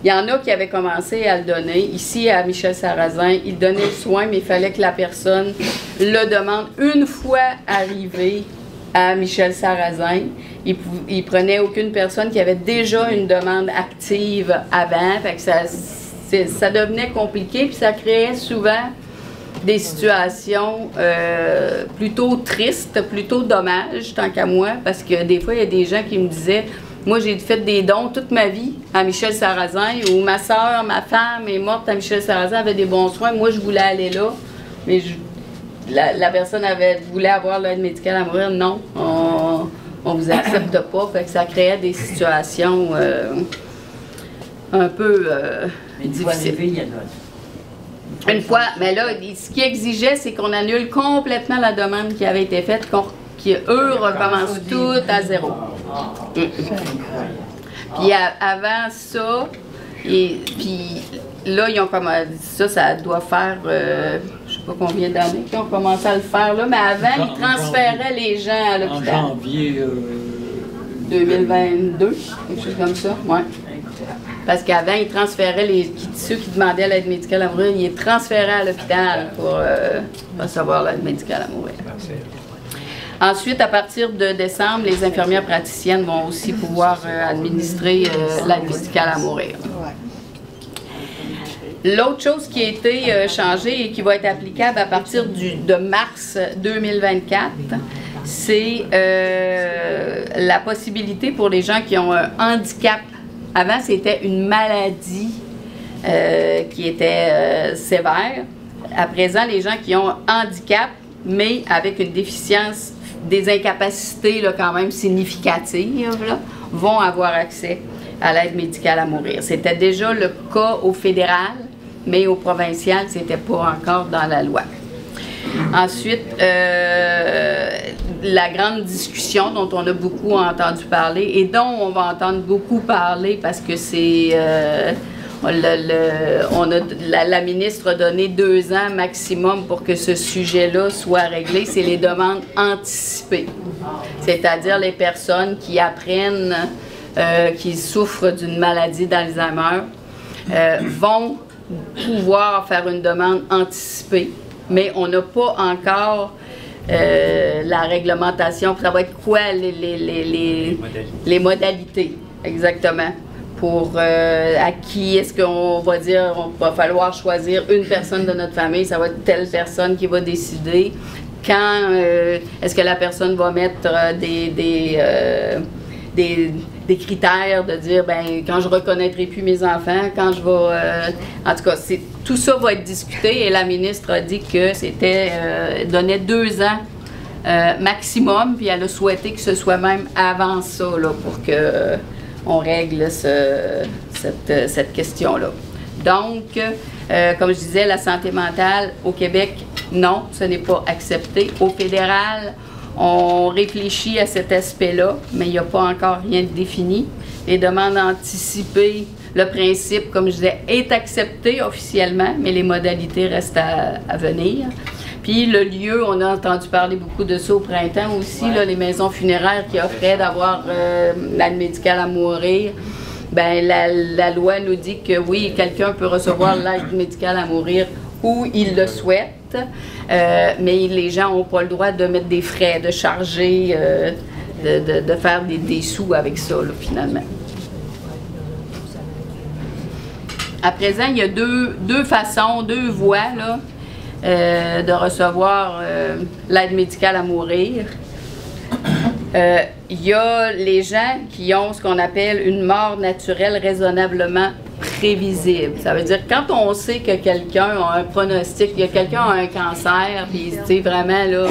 il y en a qui avaient commencé à le donner. Ici, à Michel Sarrazin, ils donnaient le soin, mais il fallait que la personne le demande une fois arrivé à Michel Sarrazin. Il prenait aucune personne qui avait déjà une demande active avant. Fait que ça devenait compliqué, puis ça créait souvent des situations plutôt tristes, plutôt dommages, tant qu'à moi, parce que des fois, il y a des gens qui me disaient « Moi, j'ai fait des dons toute ma vie à Michel Sarrazin, ou ma soeur, ma femme est morte à Michel Sarrazin, avait des bons soins, moi, je voulais aller là, mais la personne voulait avoir l'aide médicale à mourir, non, on vous accepte pas, fait que ça créait des situations un peu difficiles. Une fois, mais là, ce qui exigeait, c'est qu'on annule complètement la demande qui avait été faite, qu'eux recommencent tout à zéro. Puis avant ça, puis là, ils ont commencé, ça doit faire, je sais pas combien d'années qu'ils ont commencé à le faire, là, mais avant, ils transféraient les gens à l'hôpital. En janvier 2022, quelque chose comme ça, ouais. Parce qu'avant, ils transféraient ceux qui demandaient l'aide médicale à mourir, ils les transféraient à l'hôpital pour recevoir l'aide médicale à mourir. Ensuite, à partir de décembre, les infirmières praticiennes vont aussi pouvoir administrer l'aide médicale à mourir. L'autre chose qui a été changée et qui va être applicable à partir de mars 2024, c'est la possibilité pour les gens qui ont un handicap. Avant, c'était une maladie qui était sévère. À présent, les gens qui ont un handicap, mais avec une déficience, des incapacités là, quand même significatives, là, vont avoir accès à l'aide médicale à mourir. C'était déjà le cas au fédéral, mais au provincial, c'était pas encore dans la loi. Ensuite, la grande discussion dont on a beaucoup entendu parler et dont on va entendre beaucoup parler parce que c'est... la ministre a donné 2 ans maximum pour que ce sujet-là soit réglé, c'est les demandes anticipées. C'est-à-dire les personnes qui apprennent qu'ils souffrent d'une maladie d'Alzheimer vont pouvoir faire une demande anticipée, mais on n'a pas encore la la réglementation, ça va être quoi les modalités, exactement. Pour à qui est-ce qu'on va dire, on va falloir choisir une personne de notre famille, ça va être telle personne qui va décider. Quand est-ce que la personne va mettre des critères de dire, ben quand je reconnaîtrai plus mes enfants, quand je vais... en tout cas, tout ça va être discuté et la ministre a dit que c'était... donnait 2 ans maximum, puis elle a souhaité que ce soit même avant ça, là, pour que on règle cette question-là. Donc, comme je disais, la santé mentale au Québec, non, ce n'est pas accepté. Au fédéral, on réfléchit à cet aspect-là, mais il n'y a pas encore rien de défini. Les demandes anticipées, le principe, comme je disais, est accepté officiellement, mais les modalités restent à venir. Puis le lieu, on a entendu parler beaucoup de ça au printemps aussi, là, les maisons funéraires qui offraient d'avoir l'aide médicale à mourir. Bien, la loi nous dit que oui, quelqu'un peut recevoir l'aide médicale à mourir où il le souhaite, mais les gens n'ont pas le droit de mettre des frais, de charger, de faire des sous avec ça, là, finalement. À présent, il y a deux façons, 2 voies, là, de recevoir l'aide médicale à mourir. Il y a les gens qui ont ce qu'on appelle une mort naturelle raisonnablement prévisible. Ça veut dire quand on sait que quelqu'un a un pronostic, il y a quelqu'un a un cancer, puis vraiment là,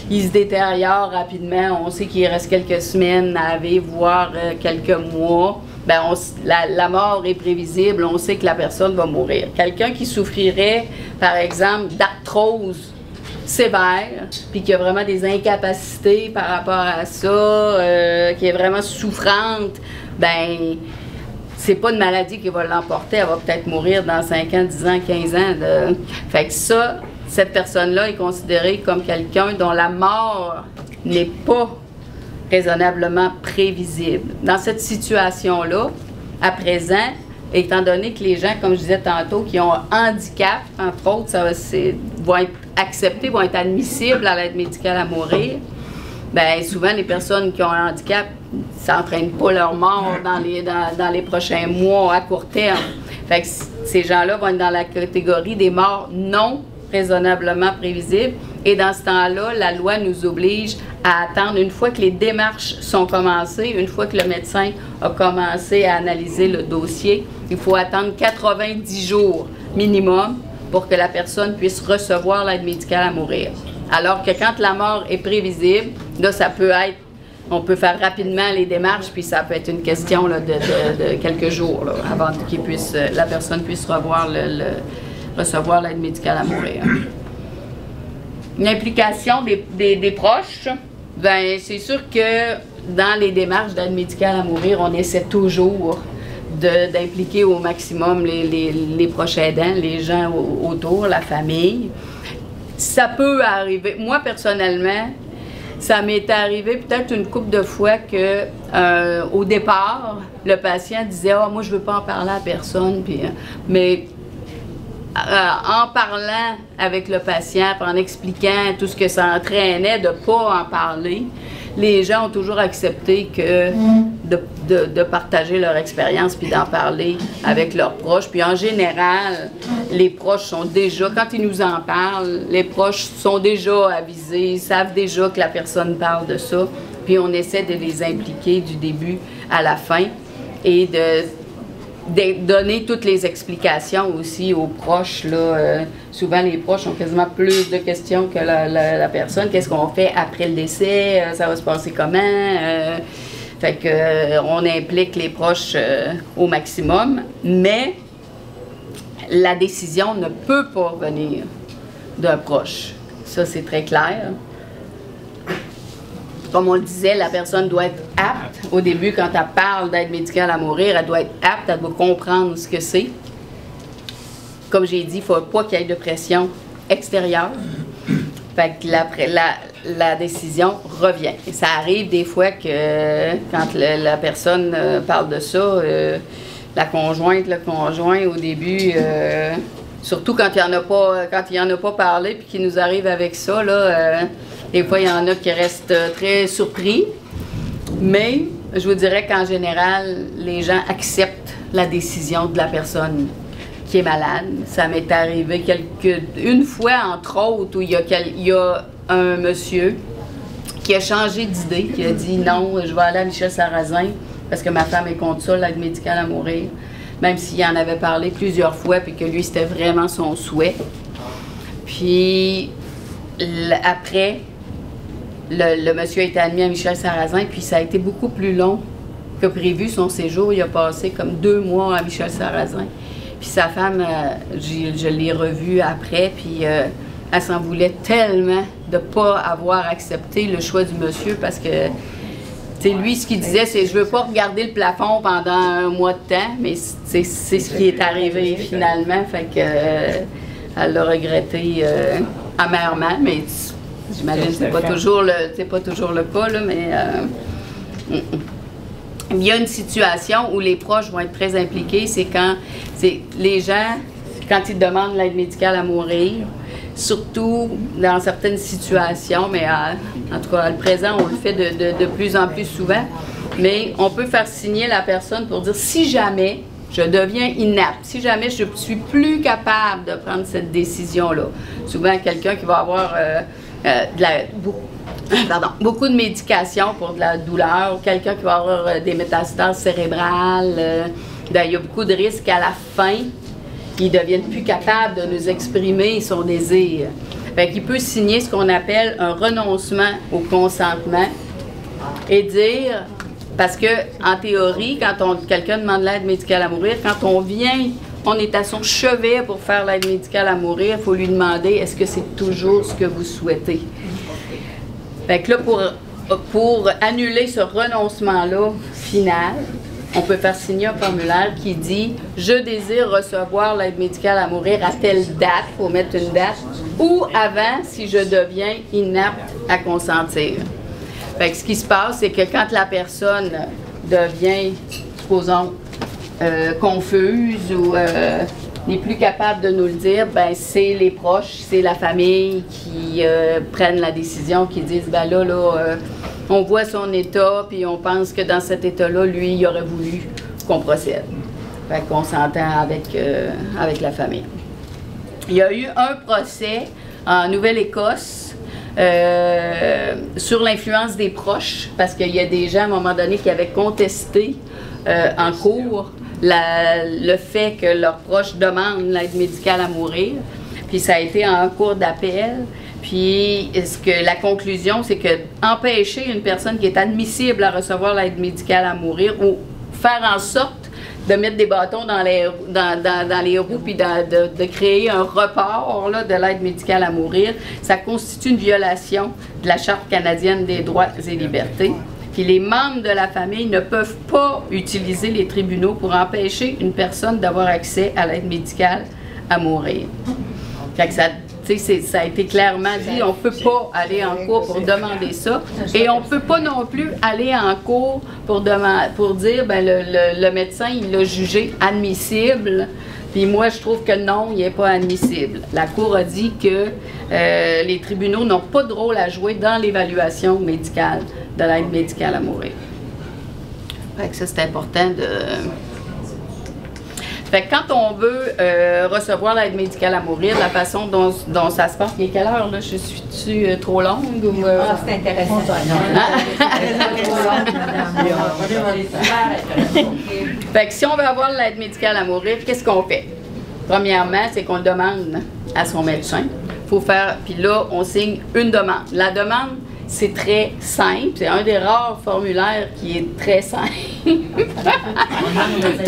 il se détériore rapidement, on sait qu'il reste quelques semaines à vivre, voire quelques mois. Ben la mort est prévisible, on sait que la personne va mourir. Quelqu'un qui souffrirait, par exemple, d'arthrose sévère, puis qui a vraiment des incapacités par rapport à ça, qui est vraiment souffrante, ben c'est pas une maladie qui va l'emporter, elle va peut-être mourir dans 5 ans, 10 ans, 15 ans. Fait que ça, cette personne-là est considérée comme quelqu'un dont la mort n'est pas raisonnablement prévisible. Dans cette situation-là, à présent, étant donné que les gens, comme je disais tantôt, qui ont un handicap, entre autres, vont être acceptés, vont être admissibles à l'aide médicale à mourir, bien souvent les personnes qui ont un handicap, ça n'entraîne pas leur mort dans les prochains mois à court terme. Fait que ces gens-là vont être dans la catégorie des morts non raisonnablement prévisibles. Et dans ce temps-là, la loi nous oblige à attendre, une fois que les démarches sont commencées, une fois que le médecin a commencé à analyser le dossier, il faut attendre 90 jours minimum pour que la personne puisse recevoir l'aide médicale à mourir. Alors que quand la mort est prévisible, là, ça peut être, on peut faire rapidement les démarches, puis ça peut être une question là, de quelques jours là, avant que la personne puisse recevoir l'aide médicale à mourir. L'implication des proches, ben c'est sûr que dans les démarches d'aide médicale à mourir, on essaie toujours d'impliquer au maximum les proches aidants, les gens autour, la famille. Ça peut arriver. Moi, personnellement, ça m'est arrivé peut-être une couple de fois que, au départ, le patient disait « Ah, moi, je veux pas en parler à personne. » Mais en parlant avec le patient, en expliquant tout ce que ça entraînait de ne pas en parler, les gens ont toujours accepté que de partager leur expérience puis d'en parler avec leurs proches. Puis en général, les proches sont déjà, quand ils nous en parlent, les proches sont déjà avisés, savent déjà que la personne parle de ça. Puis on essaie de les impliquer du début à la fin et de donner toutes les explications aussi aux proches. Là, souvent, les proches ont quasiment plus de questions que la personne. Qu'est-ce qu'on fait après le décès? Ça va se passer comment? Fait que on implique les proches au maximum, mais la décision ne peut pas venir d'un proche. Ça, c'est très clair. Comme on le disait, la personne doit être apte. Au début, quand elle parle d'aide médicale à mourir, elle doit être apte, elle doit comprendre ce que c'est. Comme j'ai dit, il ne faut pas qu'il y ait de pression extérieure. Fait que la décision revient. Et ça arrive des fois que quand la personne parle de ça, la conjointe, le conjoint, au début, surtout quand il n'y en a pas parlé puis qu'il nous arrive avec ça, là, Des fois, il y en a qui restent très surpris, mais je vous dirais qu'en général, les gens acceptent la décision de la personne qui est malade. Ça m'est arrivé une fois, entre autres, où il y a un monsieur qui a changé d'idée, qui a dit non, je vais aller à Michel Sarrazin parce que ma femme est contre ça, l'aide médicale à mourir, même s'il en avait parlé plusieurs fois puis que lui, c'était vraiment son souhait. Puis après, le monsieur a été admis à Michel Sarrazin, puis ça a été beaucoup plus long que prévu son séjour. Il a passé comme 2 mois à Michel Sarrazin. Puis sa femme, je l'ai revue après, puis elle s'en voulait tellement de ne pas avoir accepté le choix du monsieur parce que, tu sais, lui, ce qu'il disait, c'est « je veux pas regarder le plafond pendant un mois de temps », mais c'est ce qui est arrivé finalement, fait que elle l'a regretté amèrement, mais j'imagine que c'est pas toujours le cas, là, mais il y a une situation où les proches vont être très impliqués, c'est quand les gens, quand ils demandent l'aide médicale à mourir, surtout dans certaines situations, mais en tout cas, à le présent, on le fait de plus en plus souvent, mais on peut faire signer la personne pour dire si jamais je deviens inapte, si jamais je ne suis plus capable de prendre cette décision-là. Souvent, quelqu'un qui va avoir beaucoup de médication pour de la douleur, ou quelqu'un qui va avoir des métastases cérébrales, il y a beaucoup de risques à la fin qu'ils ne deviennent plus capables de nous exprimer son désir. Fait qu'il peut signer ce qu'on appelle un renoncement au consentement et dire, parce que en théorie, quand quelqu'un demande l'aide médicale à mourir, quand on est à son chevet pour faire l'aide médicale à mourir, il faut lui demander est-ce que c'est toujours ce que vous souhaitez. Fait que là, pour annuler ce renoncement-là final, on peut faire signer un formulaire qui dit « Je désire recevoir l'aide médicale à mourir à telle date », il faut mettre une date, ou avant si je deviens inapte à consentir. Fait que ce qui se passe, c'est que quand la personne devient, supposons, confuse ou n'est plus capable de nous le dire, ben c'est les proches, c'est la famille qui prennent la décision, qui disent ben là, on voit son état, puis on pense que dans cet état-là, lui, il aurait voulu qu'on procède. Fait qu'on s'entend avec la famille. Il y a eu un procès en Nouvelle-Écosse sur l'influence des proches, parce qu'il y a des gens, à un moment donné, qui avaient contesté en cours le fait que leurs proches demandent l'aide médicale à mourir. Puis ça a été en cours d'appel. Puis la conclusion, c'est que empêcher une personne qui est admissible à recevoir l'aide médicale à mourir ou faire en sorte de mettre des bâtons dans les roues puis de créer un report là, de l'aide médicale à mourir, ça constitue une violation de la Charte canadienne des droits et libertés. Puis les membres de la famille ne peuvent pas utiliser les tribunaux pour empêcher une personne d'avoir accès à l'aide médicale à mourir. Fait que ça a été clairement dit, on ne peut pas aller en cours pour demander ça, et on ne peut pas non plus aller en cours pour dire, ben le médecin, il l'a jugé admissible, puis moi, je trouve que non, il n'est pas admissible. La Cour a dit que les tribunaux n'ont pas de rôle à jouer dans l'évaluation médicale de l'aide médicale à mourir. Fait que ça, c'est important de... Fait que quand on veut recevoir l'aide médicale à mourir, la façon dont ça se passe, il est quelle heure, là? Je suis-tu trop longue? Ou, c'est intéressant. Fait que si on veut avoir l'aide médicale à mourir, qu'est-ce qu'on fait? Premièrement, c'est qu'on le demande à son médecin. Faut faire, puis là, on signe une demande. La demande, c'est très simple. C'est un des rares formulaires qui est très simple. Tout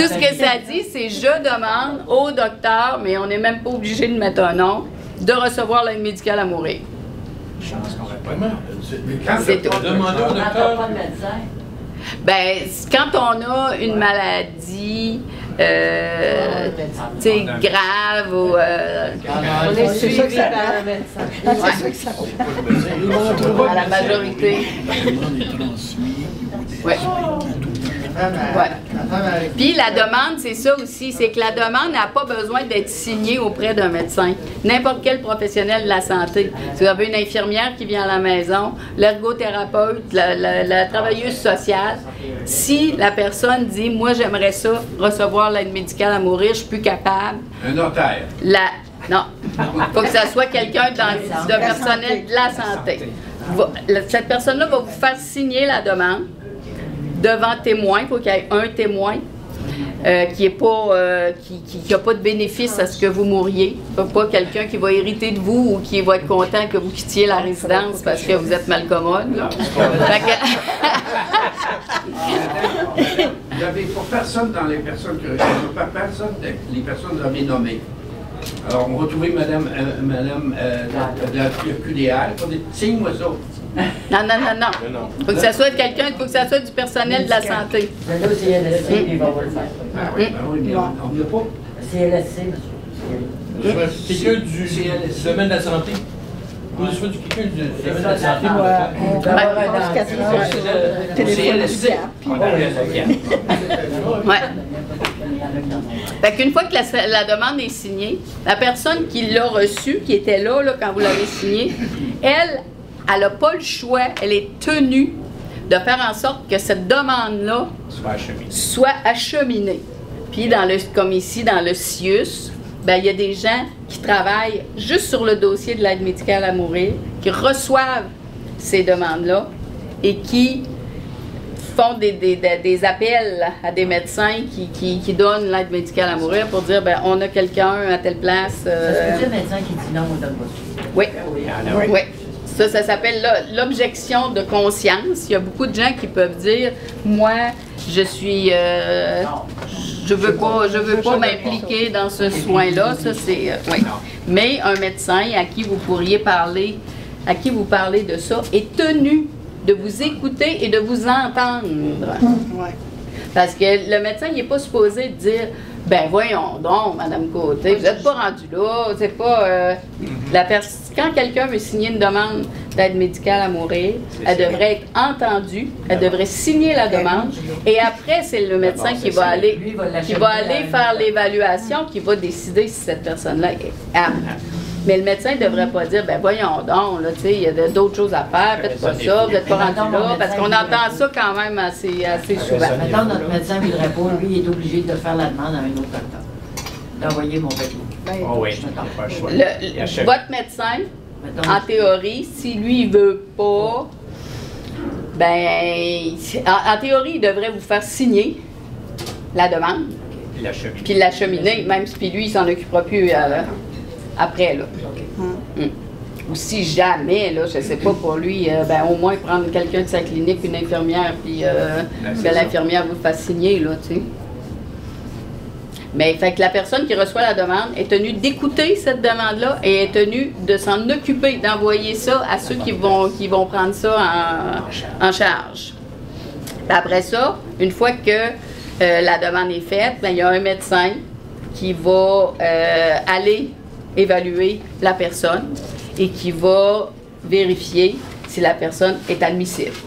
ce que ça dit, c'est « Je demande au docteur, mais on n'est même pas obligé de mettre un nom, de recevoir l'aide médicale à mourir. » C'est tout. Demandez au docteur. Ben, quand on a une maladie grave ou on est suivi par un médecin. À la majorité. Ouais. Puis la demande, c'est ça aussi, c'est que la demande n'a pas besoin d'être signée auprès d'un médecin. N'importe quel professionnel de la santé. Si vous avez une infirmière qui vient à la maison, l'ergothérapeute, la travailleuse sociale, si la personne dit « Moi, j'aimerais ça, recevoir l'aide médicale à mourir, je suis plus capable. » Un notaire. Non. Il faut que ça soit quelqu'un de personnel de la santé. Cette personne-là va vous faire signer la demande devant témoin. Il faut qu'il y ait un témoin qui n'a pas de bénéfice à ce que vous mouriez. Pas quelqu'un qui va hériter de vous ou qui va être content que vous quittiez la résidence parce que vous êtes mal commode. Vous avez pour personne dans les personnes que les personnes avez nommées. Alors, on va trouver madame de la QDR. Il faut dire, signe-moi ça. Non. Il faut que ça soit quelqu'un, il faut que ça soit du personnel de la santé. Le CLSC, il va vous le faire. Oui, mais on ne veut pas. CLSC, Quelqu'un du domaine de la santé. Ou soit quelqu'un du domaine de la santé. on va avoir un CLSC. Ouais. Fait qu'une fois que la demande est signée, la personne qui l'a reçue, qui était là quand vous l'avez signée, elle n'a pas le choix, elle est tenue de faire en sorte que cette demande-là soit acheminée. Puis, comme ici, dans le CIUS, il y a des gens qui travaillent juste sur le dossier de l'aide médicale à mourir, qui reçoivent ces demandes-là et qui font des appels à des médecins qui donnent l'aide médicale à mourir pour dire, on a quelqu'un à telle place. C'est le médecin qui dit non, on donne pas. Oui. Ça s'appelle l'objection de conscience. Il y a beaucoup de gens qui peuvent dire, moi, je veux pas m'impliquer dans ce soin-là. Ça, c'est, oui. Mais un médecin à qui vous pourriez parler, de ça, est tenu de vous écouter et de vous entendre. Parce que le médecin, il n'est pas supposé dire, voyons donc, Madame Côté, vous n'êtes pas rendu là, c'est pas... Quand quelqu'un veut signer une demande d'aide médicale à mourir, elle devrait être entendue, elle devrait signer la demande, et après, c'est le médecin qui va aller faire l'évaluation, qui va décider si cette personne-là est apte. Mais le médecin ne devrait pas dire, voyons donc, il y a d'autres choses à faire, faites pas ça, vous n'êtes pas rendu là, parce qu'on entend ça quand même assez souvent. Maintenant, notre médecin ne voudrait pas, lui, il est obligé de faire la demande à un autre docteur, d'envoyer mon papier. Votre médecin, en théorie, si lui, il ne veut pas, en théorie, il devrait vous faire signer la demande, puis l'acheminer, même si lui, il s'en occupera plus après, là. Ou si jamais, là, je ne sais pas, pour lui, au moins prendre quelqu'un de sa clinique, une infirmière, puis que l'infirmière vous fasse signer, là, tu sais. Mais fait que la personne qui reçoit la demande est tenue d'écouter cette demande-là et est tenue de s'en occuper, d'envoyer ça à ceux qui vont prendre ça en charge. Puis après ça, une fois que la demande est faite, il y a un médecin qui va aller évaluer la personne et qui va vérifier si la personne est admissible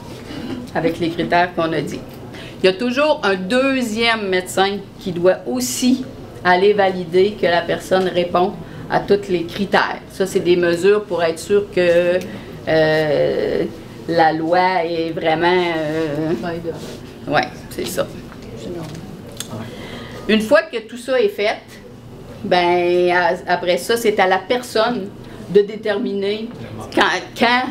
avec les critères qu'on a dit. Il y a toujours un deuxième médecin qui doit aussi aller valider que la personne répond à tous les critères. Ça, c'est des mesures pour être sûr que la loi est vraiment... oui, c'est ça. Une fois que tout ça est fait, après ça, c'est à la personne de déterminer quand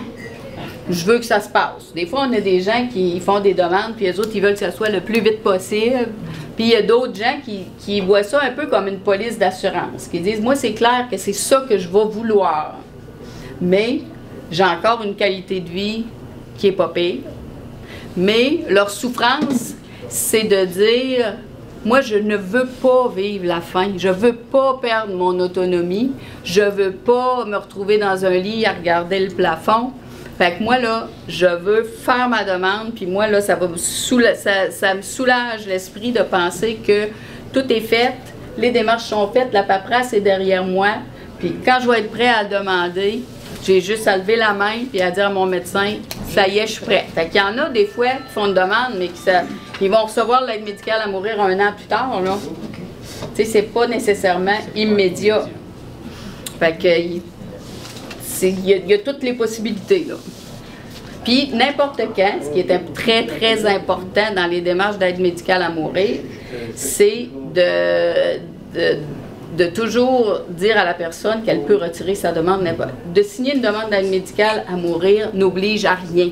je veux que ça se passe. Des fois, on a des gens qui font des demandes, puis les autres, ils veulent que ça soit le plus vite possible. Puis il y a d'autres gens qui voient ça un peu comme une police d'assurance, qui disent, moi, c'est clair que c'est ça que je vais vouloir. Mais j'ai encore une qualité de vie qui n'est pas pire. Mais leur souffrance, c'est de dire... Moi, je ne veux pas vivre la faim, je ne veux pas perdre mon autonomie, je ne veux pas me retrouver dans un lit à regarder le plafond. Fait que moi, là, je veux faire ma demande, puis moi, là, ça me soulage l'esprit de penser que tout est fait, les démarches sont faites, la paperasse est derrière moi, puis quand je vais être prêt à le demander, j'ai juste à lever la main puis à dire à mon médecin, ça y est, je suis prêt. Fait qu'il y en a des fois qui font une demande, mais Ils vont recevoir l'aide médicale à mourir 1 an plus tard, là. Tu sais, c'est pas nécessairement immédiat. Fait que, il y a toutes les possibilités, là. Puis, n'importe quand, ce qui était très, très important dans les démarches d'aide médicale à mourir, c'est de toujours dire à la personne qu'elle peut retirer sa demande. De signer une demande d'aide médicale à mourir n'oblige à rien.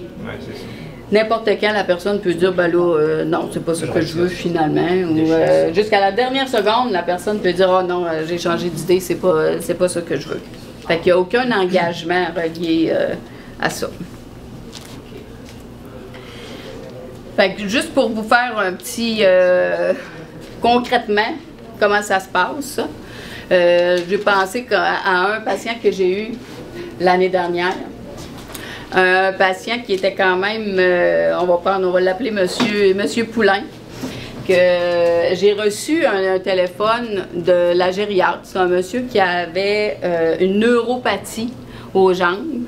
N'importe quand, la personne peut dire, ben là, non, c'est pas ce que je veux finalement. Ou jusqu'à la dernière seconde, la personne peut dire, oh non, j'ai changé d'idée, c'est pas ce que je veux. Fait qu'il n'y a aucun engagement relié à ça. Fait que juste pour vous faire un petit concrètement comment ça se passe, j'ai pensé à un patient que j'ai eu l'année dernière. Un patient qui était quand même, on va l'appeler Monsieur Poulain, que j'ai reçu un téléphone de la gériatre. C'est un monsieur qui avait une neuropathie aux jambes,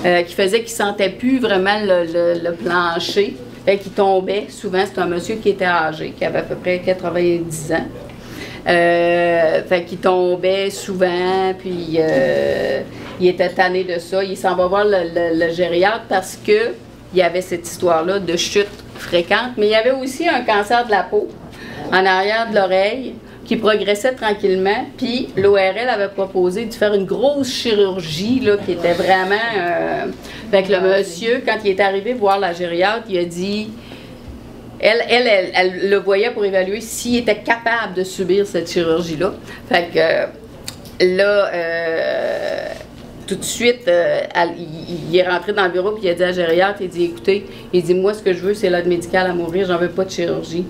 qui faisait qu'il ne sentait plus vraiment le plancher. Fait qu'il tombait souvent. C'est un monsieur qui était âgé, qui avait à peu près 90 ans. Fait qu'il tombait souvent, puis il était tanné de ça. Il s'en va voir le gériatre parce que il y avait cette histoire-là de chute fréquente, mais il y avait aussi un cancer de la peau en arrière de l'oreille qui progressait tranquillement, puis l'ORL avait proposé de faire une grosse chirurgie là, qui était vraiment... Fait que le monsieur, quand il est arrivé voir la gériatre, il a dit... Elle le voyait pour évaluer s'il était capable de subir cette chirurgie-là. Fait que là, tout de suite, il est rentré dans le bureau puis il a dit à la gériatre, il dit, écoutez, il dit, moi, ce que je veux, c'est l'aide médicale à mourir, j'en veux pas de chirurgie.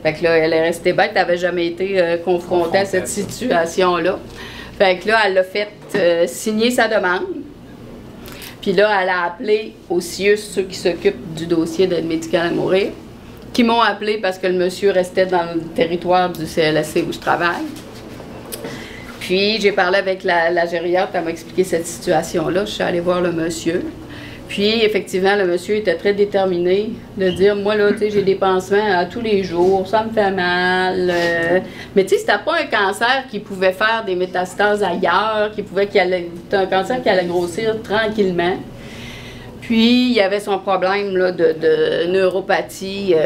Fait que là, elle est restée bête, elle n'avait jamais été confrontée à cette situation-là. Fait que là, elle a fait signer sa demande. Puis là, elle a appelé au CIUS, ceux qui s'occupent du dossier d'aide médicale à mourir, qui m'ont appelé parce que le monsieur restait dans le territoire du CLSC où je travaille. Puis j'ai parlé avec la gériatre, elle m'a expliqué cette situation-là. Je suis allée voir le monsieur. Puis effectivement, le monsieur était très déterminé de dire, moi là, tu sais, j'ai des pansements à tous les jours, ça me fait mal. Mais tu sais, c'était pas un cancer qui pouvait faire des métastases ailleurs, c'était un cancer qui allait grossir tranquillement. Puis, il y avait son problème là, de neuropathie.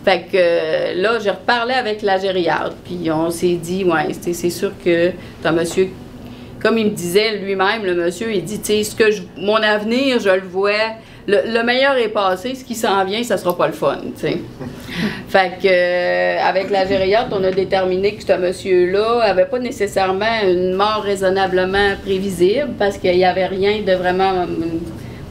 Fait que là, j'ai reparlé avec la gériatre. Puis, on s'est dit, ouais, c'est sûr que c'est un monsieur, comme il me disait lui-même, le monsieur, il dit, tu sais, mon avenir, je le vois. Le meilleur est passé, ce qui s'en vient, ça sera pas le fun, tu sais. Fait que, avec la gériatre, on a déterminé que ce monsieur-là avait pas nécessairement une mort raisonnablement prévisible parce qu'il n'y avait rien de vraiment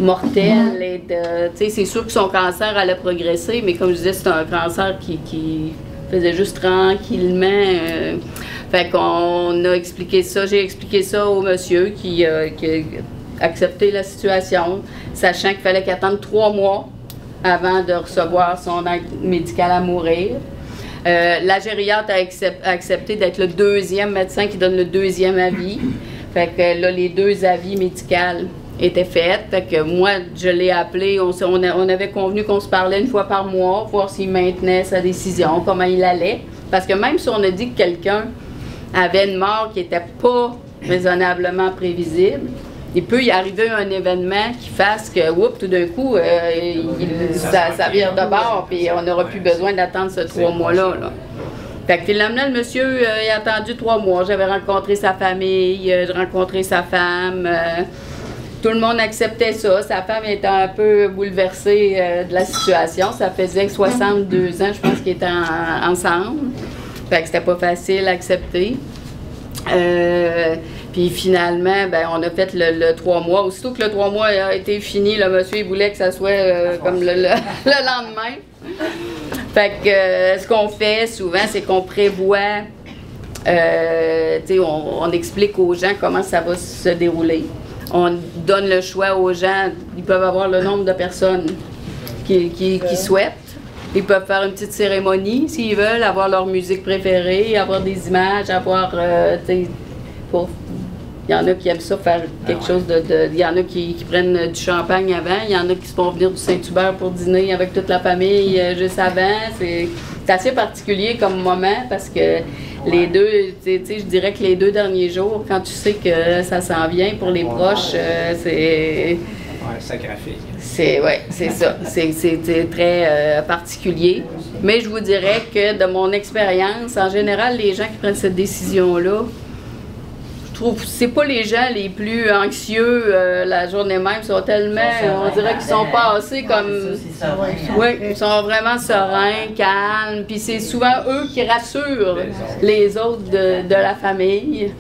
mortel et tu sais, c'est sûr que son cancer allait progresser, mais comme je disais, c'est un cancer qui faisait juste tranquillement. Fait qu'on a expliqué ça, j'ai expliqué ça au monsieur qui a accepté la situation, sachant qu'il fallait qu'il attende 3 mois avant de recevoir son aide médicale à mourir. La gériatre a accepté d'être le 2e médecin qui donne le 2e avis. Fait que là, les 2 avis médicaux était faite. Fait que moi, je l'ai appelé, on avait convenu qu'on se parlait 1 fois par mois, voir s'il maintenait sa décision, comment il allait. Parce que même si on a dit que quelqu'un avait une mort qui n'était pas raisonnablement prévisible, il peut y arriver un événement qui fasse que, oups, tout d'un coup, ça vire de bord, puis on n'aura plus besoin d'attendre ce 3 mois-là. Là. Fait que finalement, le monsieur, il a attendu 3 mois. J'avais rencontré sa famille, j'ai rencontré sa femme. Tout le monde acceptait ça. Sa femme était un peu bouleversée de la situation. Ça faisait 62 ans, je pense qu'ils étaient ensemble. Fait que c'était pas facile à accepter. Puis finalement, ben, on a fait le 3 mois. Aussitôt que le 3 mois a été fini, le monsieur il voulait que ça soit comme le lendemain. Fait que ce qu'on fait souvent, c'est qu'on prévoit, on explique aux gens comment ça va se dérouler. On donne le choix aux gens, ils peuvent avoir le nombre de personnes qu'ils souhaitent. Ils peuvent faire une petite cérémonie s'ils veulent, avoir leur musique préférée, avoir des images, avoir, pour Il y en a qui aiment ça faire quelque chose il y en a qui prennent du champagne avant, il y en a qui se font venir du Saint-Hubert pour dîner avec toute la famille juste avant. C'est assez particulier comme moment parce que les deux, je dirais que les 2 derniers jours, quand tu sais que ça s'en vient pour les proches, c'est... Ouais, sacrifice. C'est ça. C'est très particulier. Mais je vous dirais que de mon expérience, en général, les gens qui prennent cette décision-là, je trouve c'est pas les gens les plus anxieux la journée même, ils sont tellement, on dirait qu'ils sont passés comme... Oui, ils sont vraiment sereins, calmes, puis c'est souvent eux qui rassurent les autres de la famille.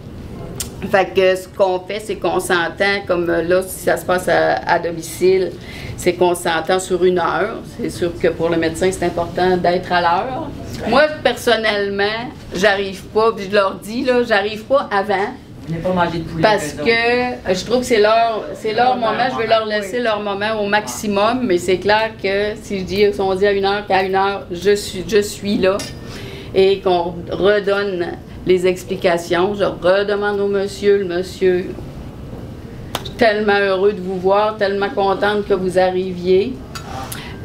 Fait que ce qu'on fait, c'est qu'on s'entend, comme là, si ça se passe à domicile, c'est qu'on s'entend sur 1 heure. C'est sûr que pour le médecin, c'est important d'être à l'heure. Moi, personnellement, j'arrive pas, puis je leur dis, là, j'arrive pas avant. Pas mangé de poulet Parce que je trouve que c'est leur moment, je veux leur laisser leur moment au maximum, mais c'est clair que si on dit à 1 heure, qu'à 1 heure, je suis là, et qu'on redonne les explications, je redemande au monsieur, le monsieur, je suis tellement heureux de vous voir, tellement contente que vous arriviez.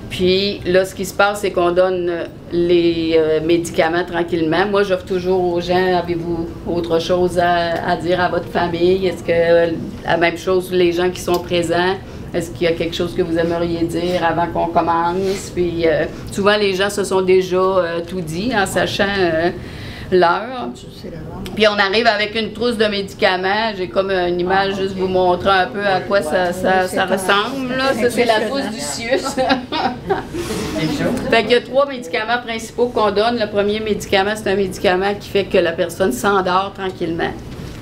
Puis là, ce qui se passe, c'est qu'on donne les médicaments tranquillement. Moi, j'offre toujours aux gens, avez-vous autre chose à dire à votre famille? Est-ce que la même chose, les gens qui sont présents, est-ce qu'il y a quelque chose que vous aimeriez dire avant qu'on commence? Puis souvent, les gens se sont déjà tout dit en sachant l'heure. Puis on arrive avec une trousse de médicaments. J'ai comme une image, juste vous montrer un peu à quoi ça ressemble. Là. Ça, c'est la trousse du CIUS. Fait qu'il y a 3 médicaments principaux qu'on donne. Le premier médicament, c'est un médicament qui fait que la personne s'endort tranquillement.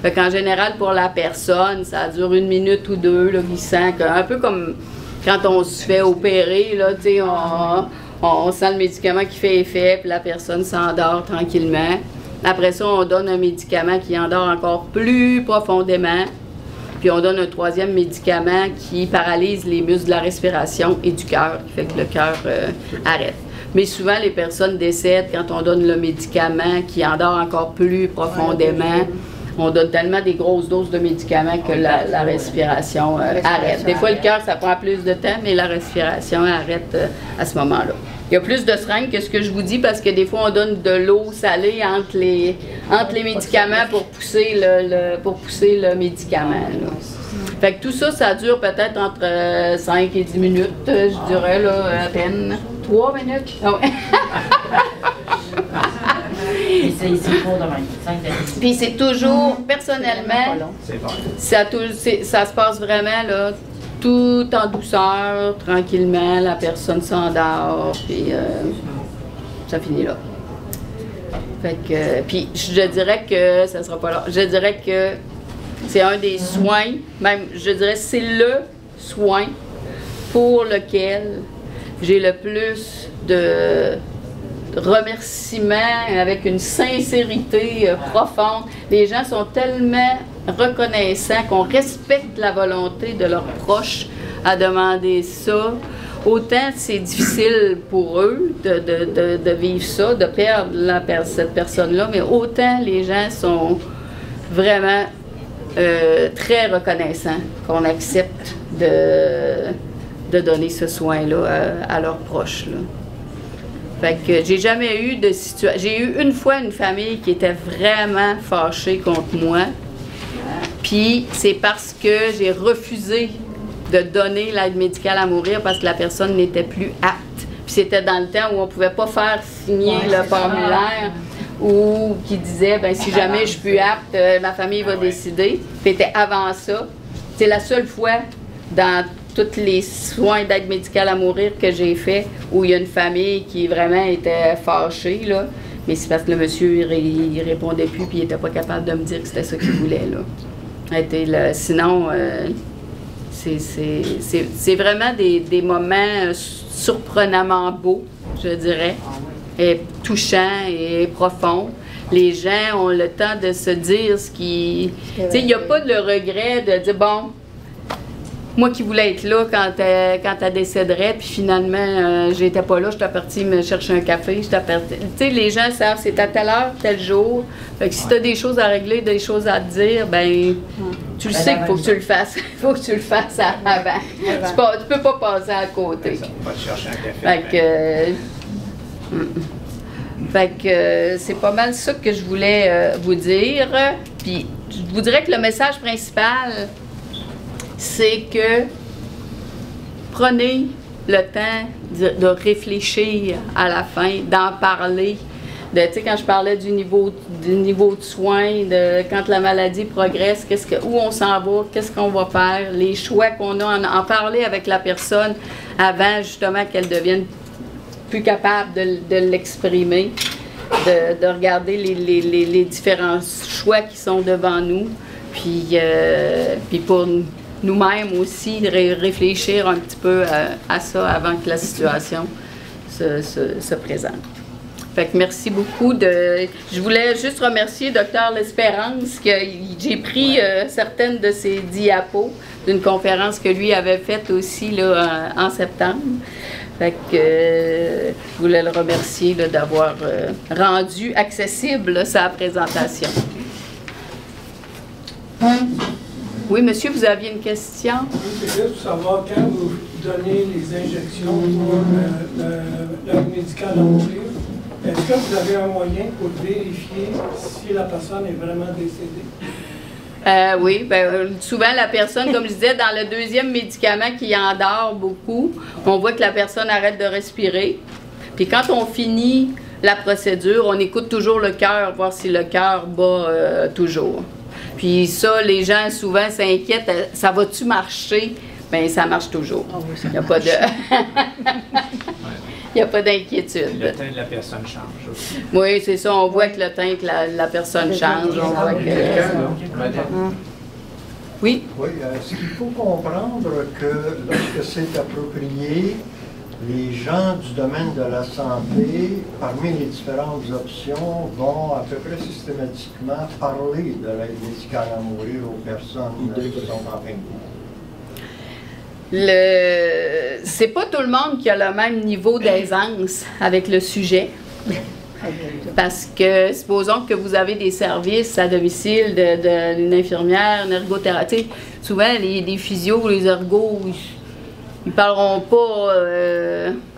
Fait qu'en général, pour la personne, ça dure 1 minute ou 2, là, il sent un peu comme quand on se fait opérer, là, tu sais, on sent le médicament qui fait effet, puis la personne s'endort tranquillement. Après ça, on donne un médicament qui endort encore plus profondément. Puis on donne un 3e médicament qui paralyse les muscles de la respiration et du cœur, qui fait que le cœur arrête. Mais souvent, les personnes décèdent quand on donne le médicament qui endort encore plus profondément. On donne tellement des grosses doses de médicaments que la respiration arrête. Des fois, le cœur, ça prend plus de temps, mais la respiration arrête à ce moment-là. Il y a plus de seringues que ce que je vous dis parce que des fois, on donne de l'eau salée entre les médicaments pour pousser le médicament. Là. Fait que tout ça, ça dure peut-être entre 5 et 10 minutes, je dirais, là, à peine. 3 minutes? Oh. Puis c'est toujours, personnellement, ça se passe vraiment là, tout en douceur, tranquillement, la personne s'endort, puis ça finit là. Fait que, puis je dirais que ça sera pas là. Je dirais que c'est un des soins, même je dirais c'est le soin pour lequel j'ai le plus de remerciements avec une sincérité profonde. Les gens sont tellement reconnaissants qu'on respecte la volonté de leurs proches à demander ça. Autant c'est difficile pour eux de vivre ça, de perdre cette personne-là, mais autant les gens sont vraiment très reconnaissants qu'on accepte de donner ce soin-là à leurs proches. Là. Fait que j'ai jamais eu de situation. J'ai eu une fois une famille qui était vraiment fâchée contre moi. Puis c'est parce que j'ai refusé de donner l'aide médicale à mourir parce que la personne n'était plus apte. Puis c'était dans le temps où on pouvait pas faire signer le formulaire ou qui disait ben si jamais je suis plus apte, ma famille va décider. C'était avant ça. C'est la seule fois dans tous les soins d'aide médicale à mourir que j'ai fait, où il y a une famille qui vraiment était fâchée, là. Mais c'est parce que le monsieur, il répondait plus, puis il n'était pas capable de me dire que c'était ça qu'il voulait, là. Sinon, c'est vraiment des moments surprenamment beaux, je dirais, et touchants et profonds. Les gens ont le temps de se dire ce qui... Tu sais, il n'y a pas de regret de dire, bon, moi qui voulais être là quand elle décéderait, puis finalement, j'étais pas là, j'étais partie me chercher un café, tu sais, les gens savent, c'est à telle heure, tel jour. Fait que si tu as des choses à régler, des choses à te dire, ben, tu le sais qu'il faut que tu le fasses. Il faut que tu le fasses avant. Tu peux pas passer à côté. On va te chercher un café. Fait que c'est pas mal ça que je voulais vous dire. Puis je vous dirais que le message principal, c'est que prenez le temps de réfléchir à la fin, d'en parler. Tu sais, quand je parlais du niveau de soins, de quand la maladie progresse, où on s'en va, qu'est-ce qu'on va faire, les choix qu'on a, en parler avec la personne avant justement qu'elle devienne plus capable de l'exprimer, de regarder les différents choix qui sont devant nous, puis pour nous-mêmes aussi, de réfléchir un petit peu à ça avant que la situation se présente. Fait que merci beaucoup. Je voulais juste remercier Dr L'Espérance, que j'ai pris certaines de ses diapos d'une conférence que lui avait faite aussi là, en septembre. Fait que je voulais le remercier d'avoir rendu accessible sa présentation. Oui, monsieur, vous aviez une question? Oui, c'est juste pour savoir quand vous donnez les injections pour l'aide médicale à mourir, est-ce que vous avez un moyen pour vérifier si la personne est vraiment décédée? Oui, souvent la personne, comme je disais, dans le deuxième médicament qui endort beaucoup, on voit que la personne arrête de respirer. Puis quand on finit la procédure, on écoute toujours le cœur, voir si le cœur bat toujours. Puis ça, les gens souvent s'inquiètent, ça va-tu marcher? Bien, ça marche toujours. Il n'y a pas de... Il n'y a pas d'inquiétude. Le teint de la personne change aussi. Oui, c'est ça. On voit que le teint de la personne change. On voit que... Oui? Oui, ce qu'il faut comprendre que lorsque c'est approprié, les gens du domaine de la santé, parmi les différentes options, vont à peu près systématiquement parler de l'aide médicale à mourir aux personnes qui sont en fin de vie. C'est pas tout le monde qui a le même niveau d'aisance avec le sujet. Parce que, supposons que vous avez des services à domicile d'une infirmière, une ergothérapeute. Souvent, les physios, les ergos, ils parleront pas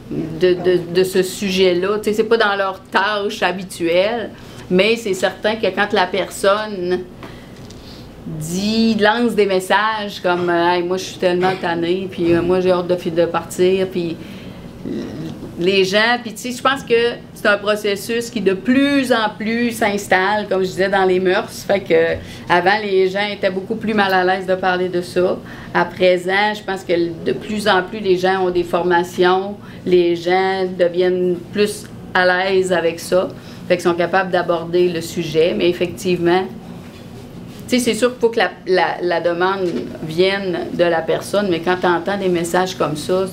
de ce sujet-là. C'est pas dans leur tâche habituelle, mais c'est certain que quand la personne lance des messages comme hey, moi je suis tellement tannée, puis moi j'ai hâte de partir, puis les gens, puis tu sais, je pense que c'est un processus qui de plus en plus s'installe, comme je disais, dans les mœurs. Fait que avant, les gens étaient beaucoup plus mal à l'aise de parler de ça. À présent, je pense que de plus en plus, les gens ont des formations, les gens deviennent plus à l'aise avec ça. Fait qu'ils sont capables d'aborder le sujet, mais effectivement, tu sais, c'est sûr qu'il faut que la demande vienne de la personne, mais quand tu entends des messages comme ça,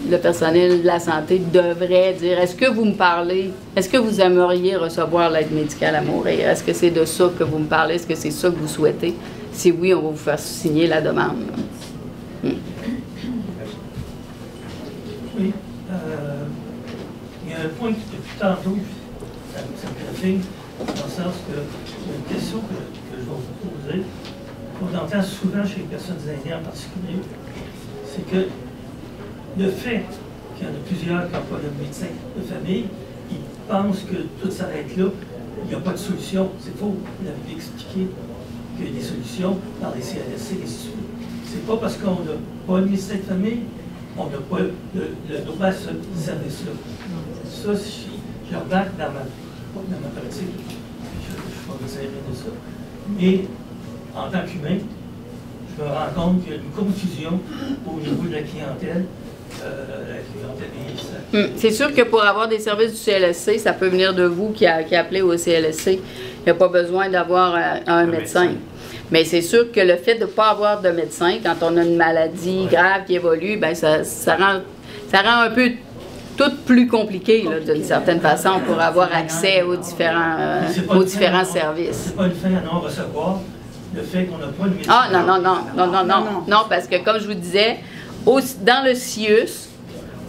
le personnel de la santé devrait dire, est-ce que vous me parlez, est-ce que vous aimeriez recevoir l'aide médicale à mourir? Est-ce que c'est de ça que vous me parlez? Est-ce que c'est ça que vous souhaitez? Si oui, on va vous faire signer la demande. Oui. Il y a un point qui depuis tantôt, ça me fait dans le sens que une question que je vais vous poser, qu'on entend souvent chez les personnes aînées en particulier, c'est que le fait qu'il y en a plusieurs qui n'ont pas de médecin de famille, ils pensent que tout s'arrête là, il n'y a pas de solution. C'est faux. Vous l'avez expliqué qu'il y a des solutions dans les CLSC, les suites. C'est pas parce qu'on n'a pas de médecin de famille, on n'a pas le droit à ce service-là. Ça, je remarque dans ma pratique, je ne vais pas me de ça. Mais en tant qu'humain, je me rends compte qu'il y a une confusion au niveau de la clientèle. C'est sûr que pour avoir des services du CLSC, ça peut venir de vous qui appelez au CLSC. Il n'y a pas besoin d'avoir un médecin. Mais c'est sûr que le fait de ne pas avoir de médecin, quand on a une maladie grave qui évolue, ben ça rend un peu tout plus compliqué d'une certaine façon pour avoir accès aux différents services. C'est pas une fin à non-recevoir. le fait qu'on n'a pas de médecin. Ah, non, parce que comme je vous disais, dans le CIUS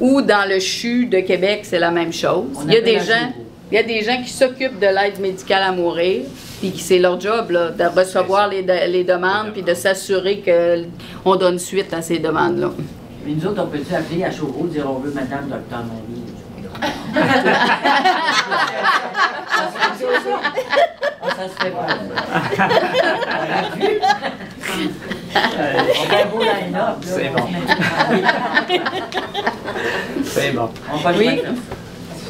ou dans le CHU de Québec, c'est la même chose. Il y a des gens qui s'occupent de l'aide médicale à mourir, puis c'est leur job là, de recevoir les demandes, puis de s'assurer qu'on donne suite à ces demandes-là. Mais nous autres, on peut-tu appeler à Chauveau et dire on veut Madame Docteur Marie? Ça se fait pas. On fait un beau line-up. C'est bon. C'est bon. On va Oui.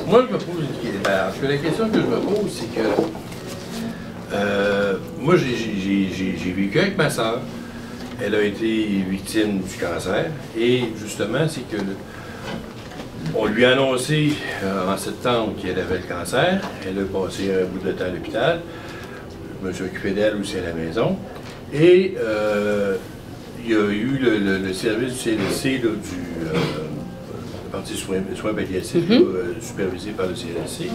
Moi, je me pose une question. Parce que la question que je me pose, c'est que moi, j'ai vécu avec ma soeur. Elle a été victime du cancer. Et justement, c'est que on lui a annoncé en septembre qu'elle avait le cancer. Elle a passé un bout de temps à l'hôpital. Je me suis occupé d'elle aussi à la maison. Et il y a eu le service du CLSC là, du parti soins palliatifs, supervisé par le CLSC.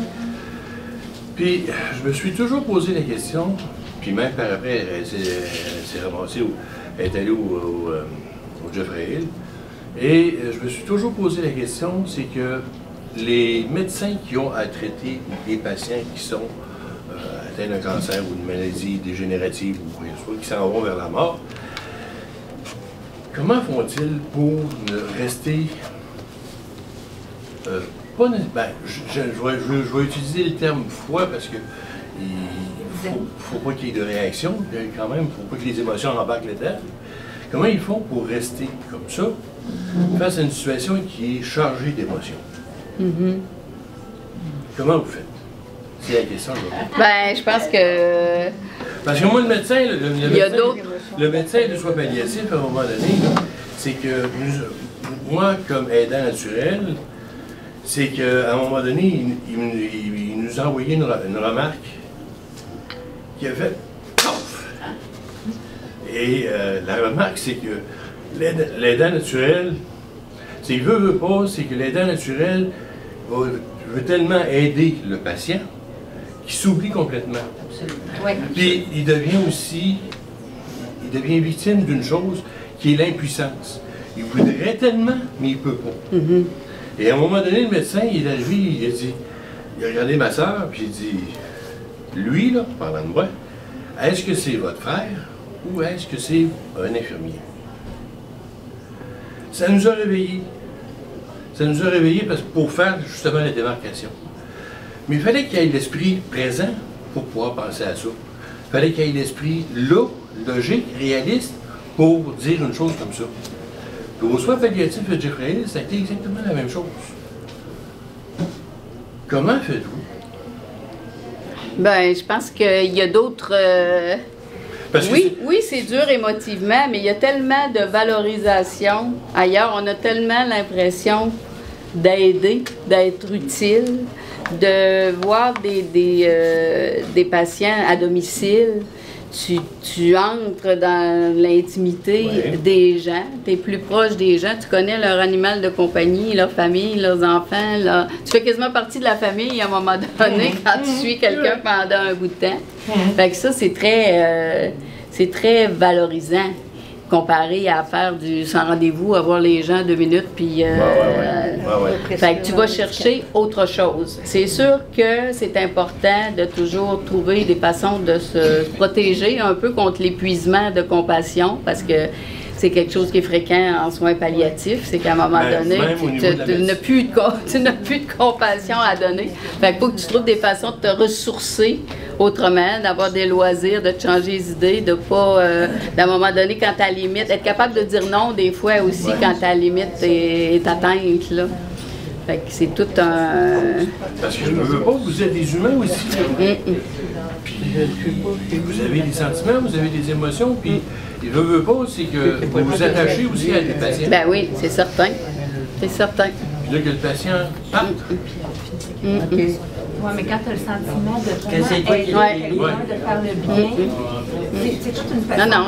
Puis je me suis toujours posé la question, puis même par après, elle s'est ramassée, elle est allée au Jeffrey Hill. Et je me suis toujours posé la question, c'est que les médecins qui ont à traiter des patients qui sont atteints d'un cancer ou d'une maladie dégénérative ou quoi que ce soit, qui s'en vont vers la mort, comment font-ils pour rester pas, ben, je vais utiliser le terme foi parce que il faut pas qu'il y ait de réaction, quand même, il ne faut pas que les émotions embarquent là-dedans. Comment ils font pour rester comme ça face à une situation qui est chargée d'émotions? Comment vous faites? C'est la question. Ben, je pense que... Parce que moi, le médecin, le médecin de soins palliatifs, à un moment donné, c'est que moi, comme aidant naturel, c'est qu'à un moment donné, il nous a envoyé une remarque qui a fait pouf! Et la remarque, c'est que l'aidant naturel, c'est qu'il veut pas, c'est que l'aidant naturel veut tellement aider le patient qu'il s'oublie complètement. Puis il devient victime d'une chose qui est l'impuissance. Il voudrait tellement, mais il ne peut pas. Et à un moment donné, le médecin, il est arrivé, il a regardé ma soeur, puis il dit, lui, là, parlant de moi, est-ce que c'est votre frère ou est-ce que c'est un infirmier? Ça nous a réveillés. Ça nous a réveillés parce que pour faire justement la démarcation. Mais il fallait qu'il y ait l'esprit présent pour pouvoir penser à ça. Il fallait qu'il y ait l'esprit là, logique, réaliste, pour dire une chose comme ça. Puis au soin palliatif de Jeffrey Hill, ça a été exactement la même chose. Comment faites-vous? Ben, je pense qu'il y a d'autres... Oui, c'est dur émotivement, mais il y a tellement de valorisation. Ailleurs, on a tellement l'impression d'aider, d'être utile, de voir des patients à domicile. Tu entres dans l'intimité des gens, tu es plus proche des gens, tu connais leur animal de compagnie, leur famille, leurs enfants. Tu fais quasiment partie de la famille à un moment donné quand tu suis quelqu'un pendant un bout de temps. Fait que ça, c'est très valorisant comparé à faire du sans rendez-vous, avoir les gens 2 minutes, puis... Fait que tu vas chercher autre chose. C'est sûr que c'est important de toujours trouver des façons de se protéger un peu contre l'épuisement de compassion, parce que c'est quelque chose qui est fréquent en soins palliatifs, c'est qu'à un moment donné, tu n'as plus de compassion à donner. Fait qu'il faut que tu trouves des façons de te ressourcer autrement, d'avoir des loisirs, de te changer les idées, de pas, d'un moment donné, quand t'as la limite, être capable de dire non des fois aussi quand ta limite est atteinte, là. Fait que c'est tout un... Parce que je ne veux pas, vous êtes des humains aussi. Puis vous avez des sentiments, vous avez des émotions, puis je ne veux pas, c'est que vous vous attachez aussi à des patients. Ben oui, c'est certain. C'est certain. Puis là, que le patient parte. Oui, mais quand tu as le sentiment de vraiment aider quelqu'un, de faire le bien, c'est toute une façon Non,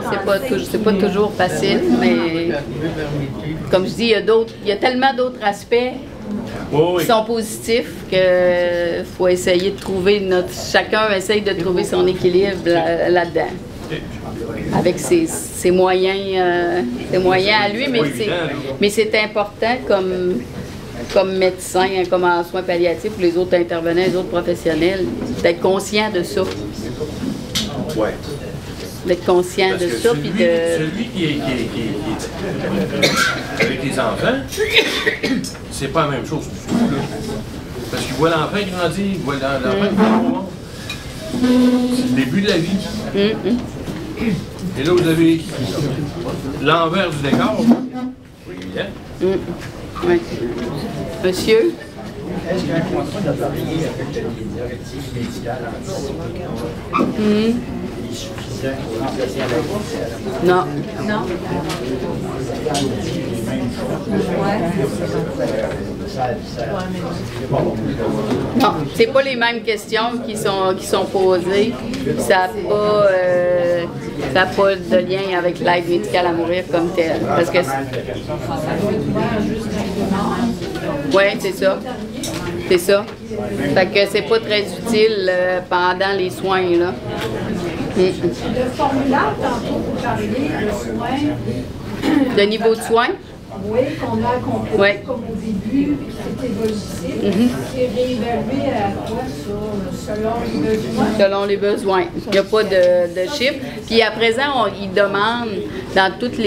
c'est pas toujours facile, mais comme je dis, il y a tellement d'autres aspects qui sont positifs que faut essayer de trouver chacun essaye de trouver son équilibre là-dedans. avec ses moyens à lui, mais c'est important comme médecin, comme en soins palliatifs ou les autres intervenants, les autres professionnels, d'être conscient de ça. Ouais. D'être conscient de ça, puis de... Celui qui est avec les enfants, c'est pas la même chose. Parce qu'il voit l'enfant grandir, il voit l'enfant qui va au monde. C'est le début de la vie. Et là, vous avez l'envers du décor. Oui, évidemment. Oui. Monsieur? Est-ce qu'il y a un contrat de travailler avec les directives médicales suffisant pour remplacer à la Non. Non. Non, c'est pas les mêmes questions qui sont posées. Ça n'a pas de lien avec l'aide médicale à mourir comme telle. Parce que oui, c'est ça. C'est ça. Fait que c'est pas très utile pendant les soins, là. Le formulaire, tantôt, vous parliez de soins. Le niveau de soins? Oui, qu'on a compris comme au début, puis c'est évolutif. C'est réévalué à quoi, ça, selon les besoins? Selon les besoins. Il n'y a pas de chiffre. Puis à présent, ils demandent dans tous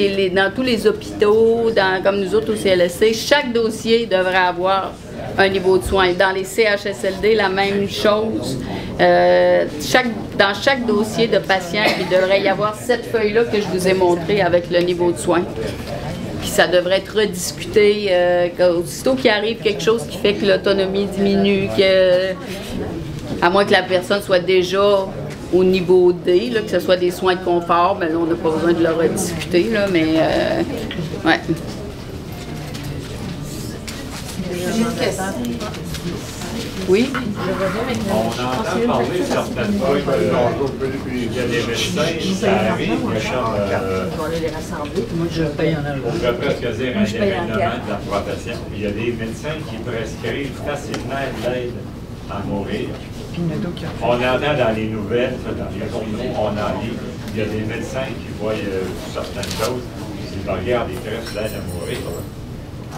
les hôpitaux, dans, comme nous autres au CLSC, chaque dossier devrait avoir un niveau de soins. Dans les CHSLD, la même chose. Dans chaque dossier de patient, il devrait y avoir cette feuille-là que je vous ai montrée avec le niveau de soins. Puis ça devrait être rediscuté aussitôt qu'il arrive quelque chose qui fait que l'autonomie diminue, à moins que la personne soit déjà au niveau D, là, que ce soit des soins de confort, bien là, on n'a pas besoin de le rediscuter, là, mais ouais. Oui. On entend parler certaines fois qu'il y a des médecins qui arrivent on pourrait presque dire indépendamment de la profession. Il y a des médecins qui prescrivent facilement l'aide à mourir. On entend dans les nouvelles, dans les journaux, on en lit, il y a des médecins qui voient certaines choses, ils regardent des tests d'aide à mourir.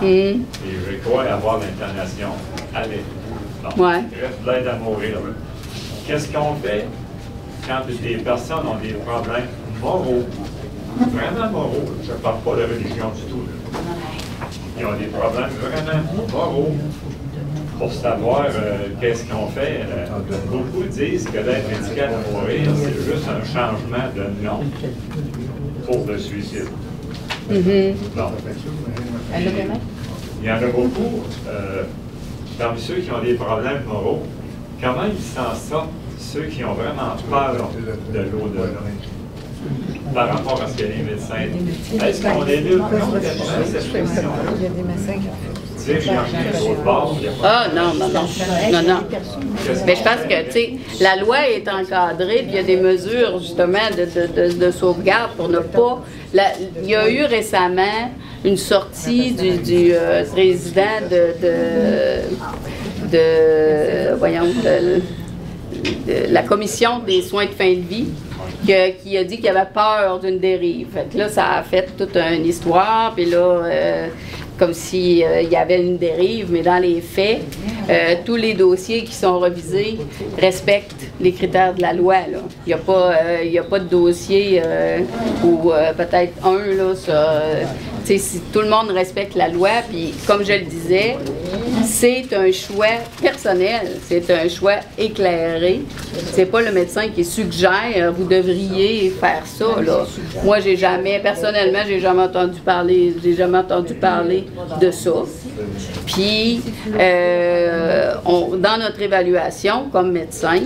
Et je crois avoir l'intonation. Allez. Bon, ouais. Il reste de l'aide à mourir. Qu'est-ce qu'on fait quand des personnes ont des problèmes moraux, vraiment moraux, je ne parle pas de religion du tout, là. Ils ont des problèmes vraiment moraux pour savoir qu'est-ce qu'on fait. Beaucoup disent que l'aide médicale à mourir, c'est juste un changement de nom pour le suicide. Bon. Il y en a beaucoup. Parmi ceux qui ont des problèmes moraux, comment ils s'en sortent, ceux qui ont vraiment peur de l'au-delà, par rapport à ce que les médecins disent? Est-ce qu'on est là? Il y a des médecins qui Ah non. Mais je pense que, tu sais, la loi est encadrée, puis il y a des mesures, justement, de sauvegarde pour ne pas... il y a eu récemment une sortie du président de la commission des soins de fin de vie qui a dit qu'il avait peur d'une dérive. Fait que là, ça a fait toute une histoire, puis là, comme s'il y avait une dérive, mais dans les faits, tous les dossiers qui sont revisés respectent les critères de la loi, là. Il n'y a pas de dossier ou peut-être un, là, si tout le monde respecte la loi, puis comme je le disais, c'est un choix personnel, c'est un choix éclairé. C'est pas le médecin qui suggère vous devriez faire ça, là. Moi, personnellement, j'ai jamais entendu parler de ça. Puis, dans notre évaluation comme médecin,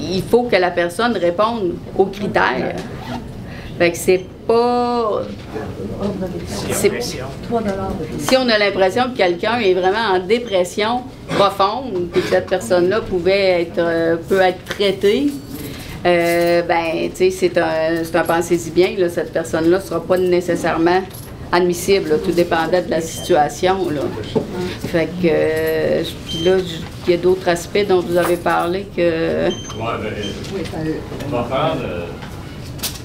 il faut que la personne réponde aux critères. Fait que c'est pas... Si on a l'impression que quelqu'un est vraiment en dépression profonde et que cette personne-là peut être traitée, ben, tu sais, c'est un pensez-y bien, là, cette personne-là ne sera pas nécessairement admissible, là, tout dépendait de la situation. Là. Fait que, puis là, il y a d'autres aspects dont vous avez parlé que... On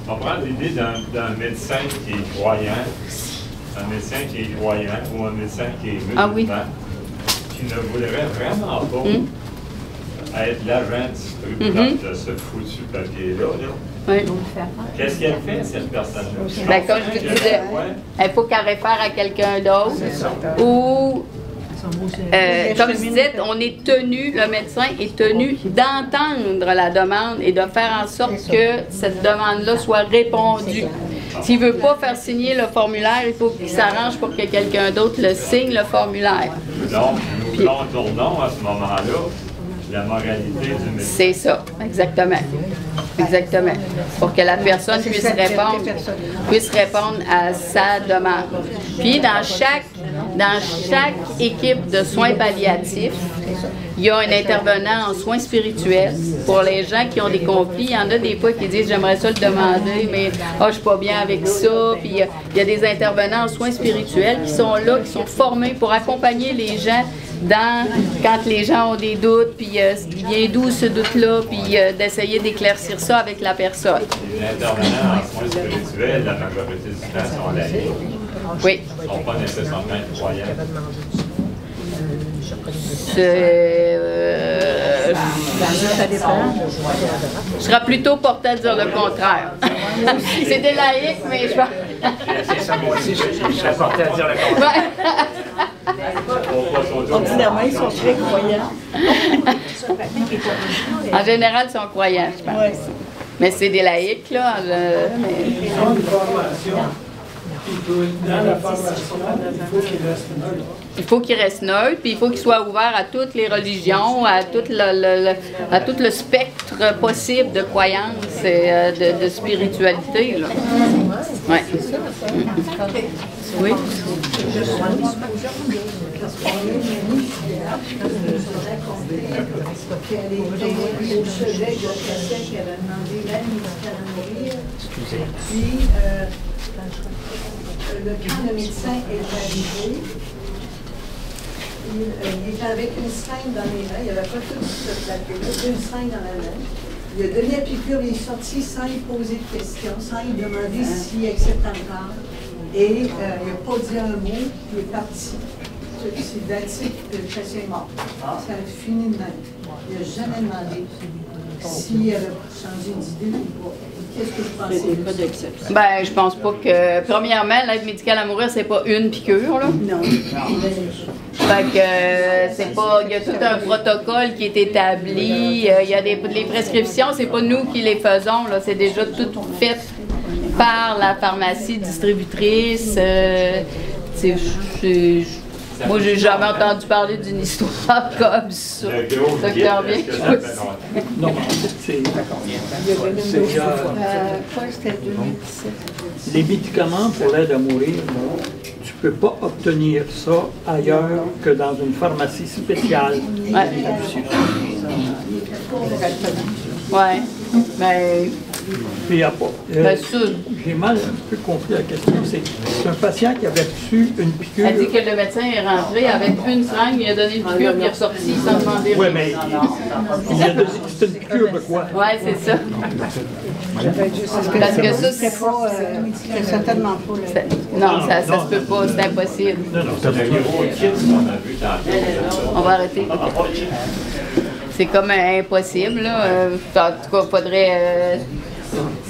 va prendre l'idée d'un médecin qui est croyant, un médecin qui est croyant ou un médecin qui est musulman, qui ne voudrait vraiment pas être l'agent distributeur de ce foutu papier-là. Oui. Qu'est-ce qu'elle fait, cette personne-là? Ben, comme je te disais, il faut qu'elle réfère à quelqu'un d'autre ou... comme je disais, on est tenu, le médecin est tenu d'entendre la demande et de faire en sorte que cette demande-là soit répondue. S'il ne veut pas faire signer le formulaire, il faut qu'il s'arrange pour que quelqu'un d'autre le signe, le formulaire. Donc, nous contournons à ce moment-là la moralité du médecin. C'est ça, exactement. Exactement. Pour que la personne puisse répondre à sa demande. Puis, dans chaque équipe de soins palliatifs, il y a un intervenant en soins spirituels. Pour les gens qui ont des conflits, il y en a des fois qui disent « j'aimerais ça le demander, mais je ne suis pas bien avec ça ». Puis il y a des intervenants en soins spirituels qui sont là, qui sont formés pour accompagner les gens quand les gens ont des doutes, puis il vient d'où ce doute-là, puis d'essayer d'éclaircir ça avec la personne. Les intervenants en soins spirituels, la majorité du temps, sont laïcs. Oui. Ils ne sont pas nécessairement croyants. Je serais plutôt portée à dire le contraire. C'est des laïcs, mais je pense... C'est ça, moi aussi, je serais porté à dire le contraire. Ordinairement, ils sont très croyants. En général, ils sont croyants, je pense. Mais c'est des laïcs, là. Dans la formation, il faut qu'il reste neutre. Il faut qu'il reste neutre, puis il faut qu'il soit ouvert à toutes les religions, à tout le spectre possible de croyances et de spiritualité. Là. Ouais. Oui. Le médecin est arrivé. Il était avec une seringue dans les mains. Il n'avait pas tout ce plateau-là, une seringue dans la main. Il a donné la piqûre, il est sorti sans lui poser de questions, sans lui demander s'il accepte encore. Et il n'a pas dit un mot, il est parti. C'est bâti, le patient est mort. Ça a fini de même. Il n'a jamais demandé s'il avait changé d'idée ou pas. Qu'est-ce que vous pensez de ça? Ben, je pense pas que... Premièrement, l'aide médicale à mourir, c'est pas une piqûre, là. Non. Fait que c'est pas... Il y a tout un protocole qui est établi. Il y a les prescriptions, c'est pas nous qui les faisons, là. C'est déjà tout fait par la pharmacie distributrice. Moi, j'ai jamais entendu parler d'une histoire comme ça. Docteur Bien. Non, c'est... Quoi, c'était 2017? Les médicaments pour l'aide à mourir, tu ne peux pas obtenir ça ailleurs que dans une pharmacie spéciale. Ouais. Ben... J'ai mal un peu compris la question. C'est un patient qui avait reçu une piqûre. Elle dit que le médecin est rentré avec une seringue, il a donné une piqûre, puis il est ressorti sans demander rien. Oui, mais c'est une piqûre de quoi? Oui, c'est ça. Parce que ça, c'est certainement pas. Non, ça se peut pas, c'est impossible. On va arrêter. C'est comme impossible, là. En tout cas, faudrait...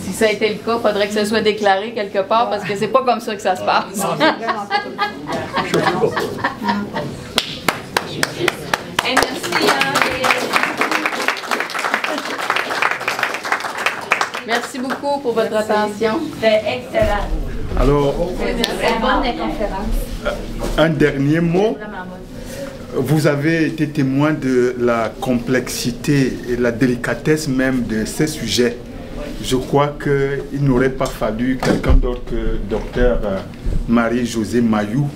si ça a été le cas, il faudrait que ça soit déclaré quelque part parce que c'est pas comme ça que ça se passe. Hey, merci. Merci beaucoup pour votre attention. C'était excellent. Alors, C'est bonne conférence. Un dernier mot. Vous avez été témoin de la complexité et la délicatesse même de ces sujets. Je crois qu'il n'aurait pas fallu quelqu'un d'autre que Dr Marie-Josée Mayou.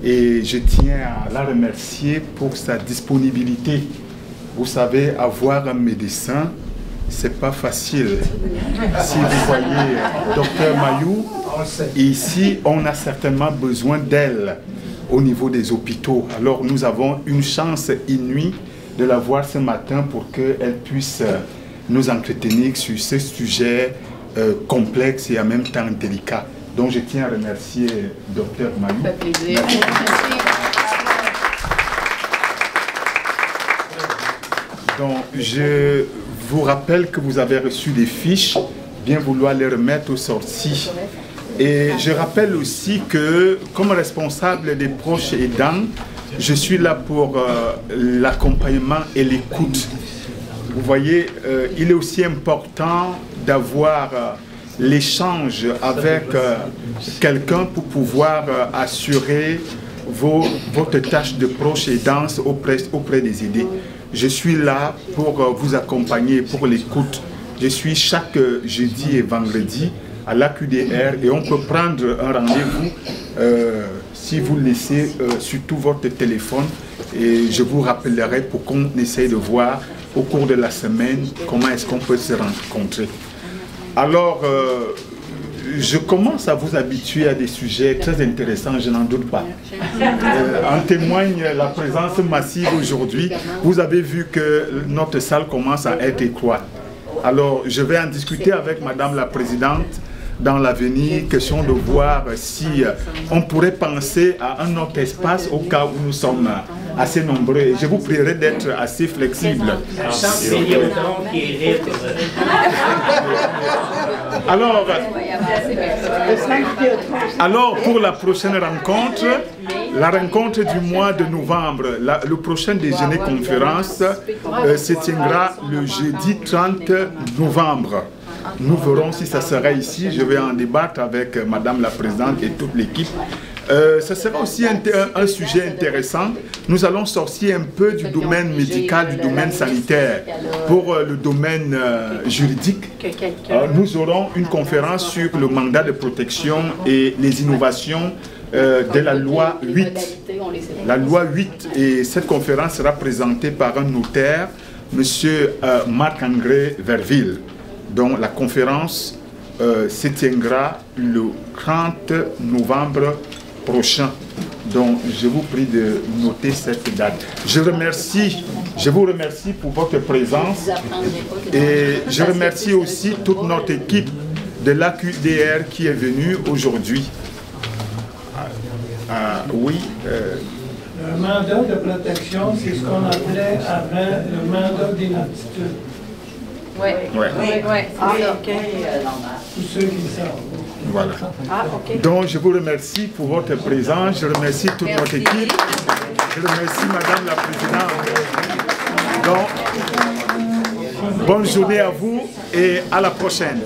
Et je tiens à la remercier pour sa disponibilité. Vous savez, avoir un médecin c'est pas facile. Si vous voyez Dr Mayou, ici, on a certainement besoin d'elle au niveau des hôpitaux. Alors, nous avons une chance inouïe de la voir ce matin pour qu'elle puisse nous entretenir sur ce sujet complexe et en même temps délicat. Donc, je tiens à remercier Dr Mayou. Ça fait plaisir. Donc, je vous rappelle que vous avez reçu des fiches, bien vouloir les remettre aux sorties. Et je rappelle aussi que, comme responsable des proches aidants, je suis là pour l'accompagnement et l'écoute. Vous voyez, il est aussi important d'avoir l'échange avec quelqu'un pour pouvoir assurer votre tâche de proche aidance auprès des aidés. Je suis là pour vous accompagner, pour l'écoute. Je suis chaque jeudi et vendredi à l'AQDR et on peut prendre un rendez-vous si vous laissez surtout votre téléphone et je vous rappellerai pour qu'on essaye de voir au cours de la semaine comment est-ce qu'on peut se rencontrer. Alors, je commence à vous habituer à des sujets très intéressants, je n'en doute pas. En témoigne la présence massive aujourd'hui. Vous avez vu que notre salle commence à être étroite. Alors, je vais en discuter avec Madame la Présidente dans l'avenir, question de voir si on pourrait penser à un autre espace au cas où nous sommes assez nombreux. Et je vous prierai d'être assez flexible. Alors, pour la prochaine rencontre, la rencontre du mois de novembre, le prochain déjeuner conférence se tiendra le jeudi 30 novembre. Nous verrons si ça sera ici. Je vais en débattre avec Madame la Présidente et toute l'équipe. Ce sera aussi un sujet intéressant. Nous allons sortir un peu du domaine médical, du domaine sanitaire, pour le domaine juridique. Nous aurons une conférence sur le mandat de protection et les innovations de la loi 8. La loi 8, et cette conférence sera présentée par un notaire, M. Marc-André Verville. Donc la conférence se tiendra le 30 novembre prochain. Donc je vous prie de noter cette date. Je vous remercie pour votre présence et je remercie aussi toute notre équipe de l'AQDR qui est venue aujourd'hui. Oui. Le mandat de protection, c'est ce qu'on appelait avant le mandat d'inaptitude. Oui. Ah, ok. Tous ceux qui le savent. Voilà. Donc, je vous remercie pour votre présence. Je remercie toute notre équipe. Je remercie Madame la Présidente. Donc, bonne journée à vous et à la prochaine.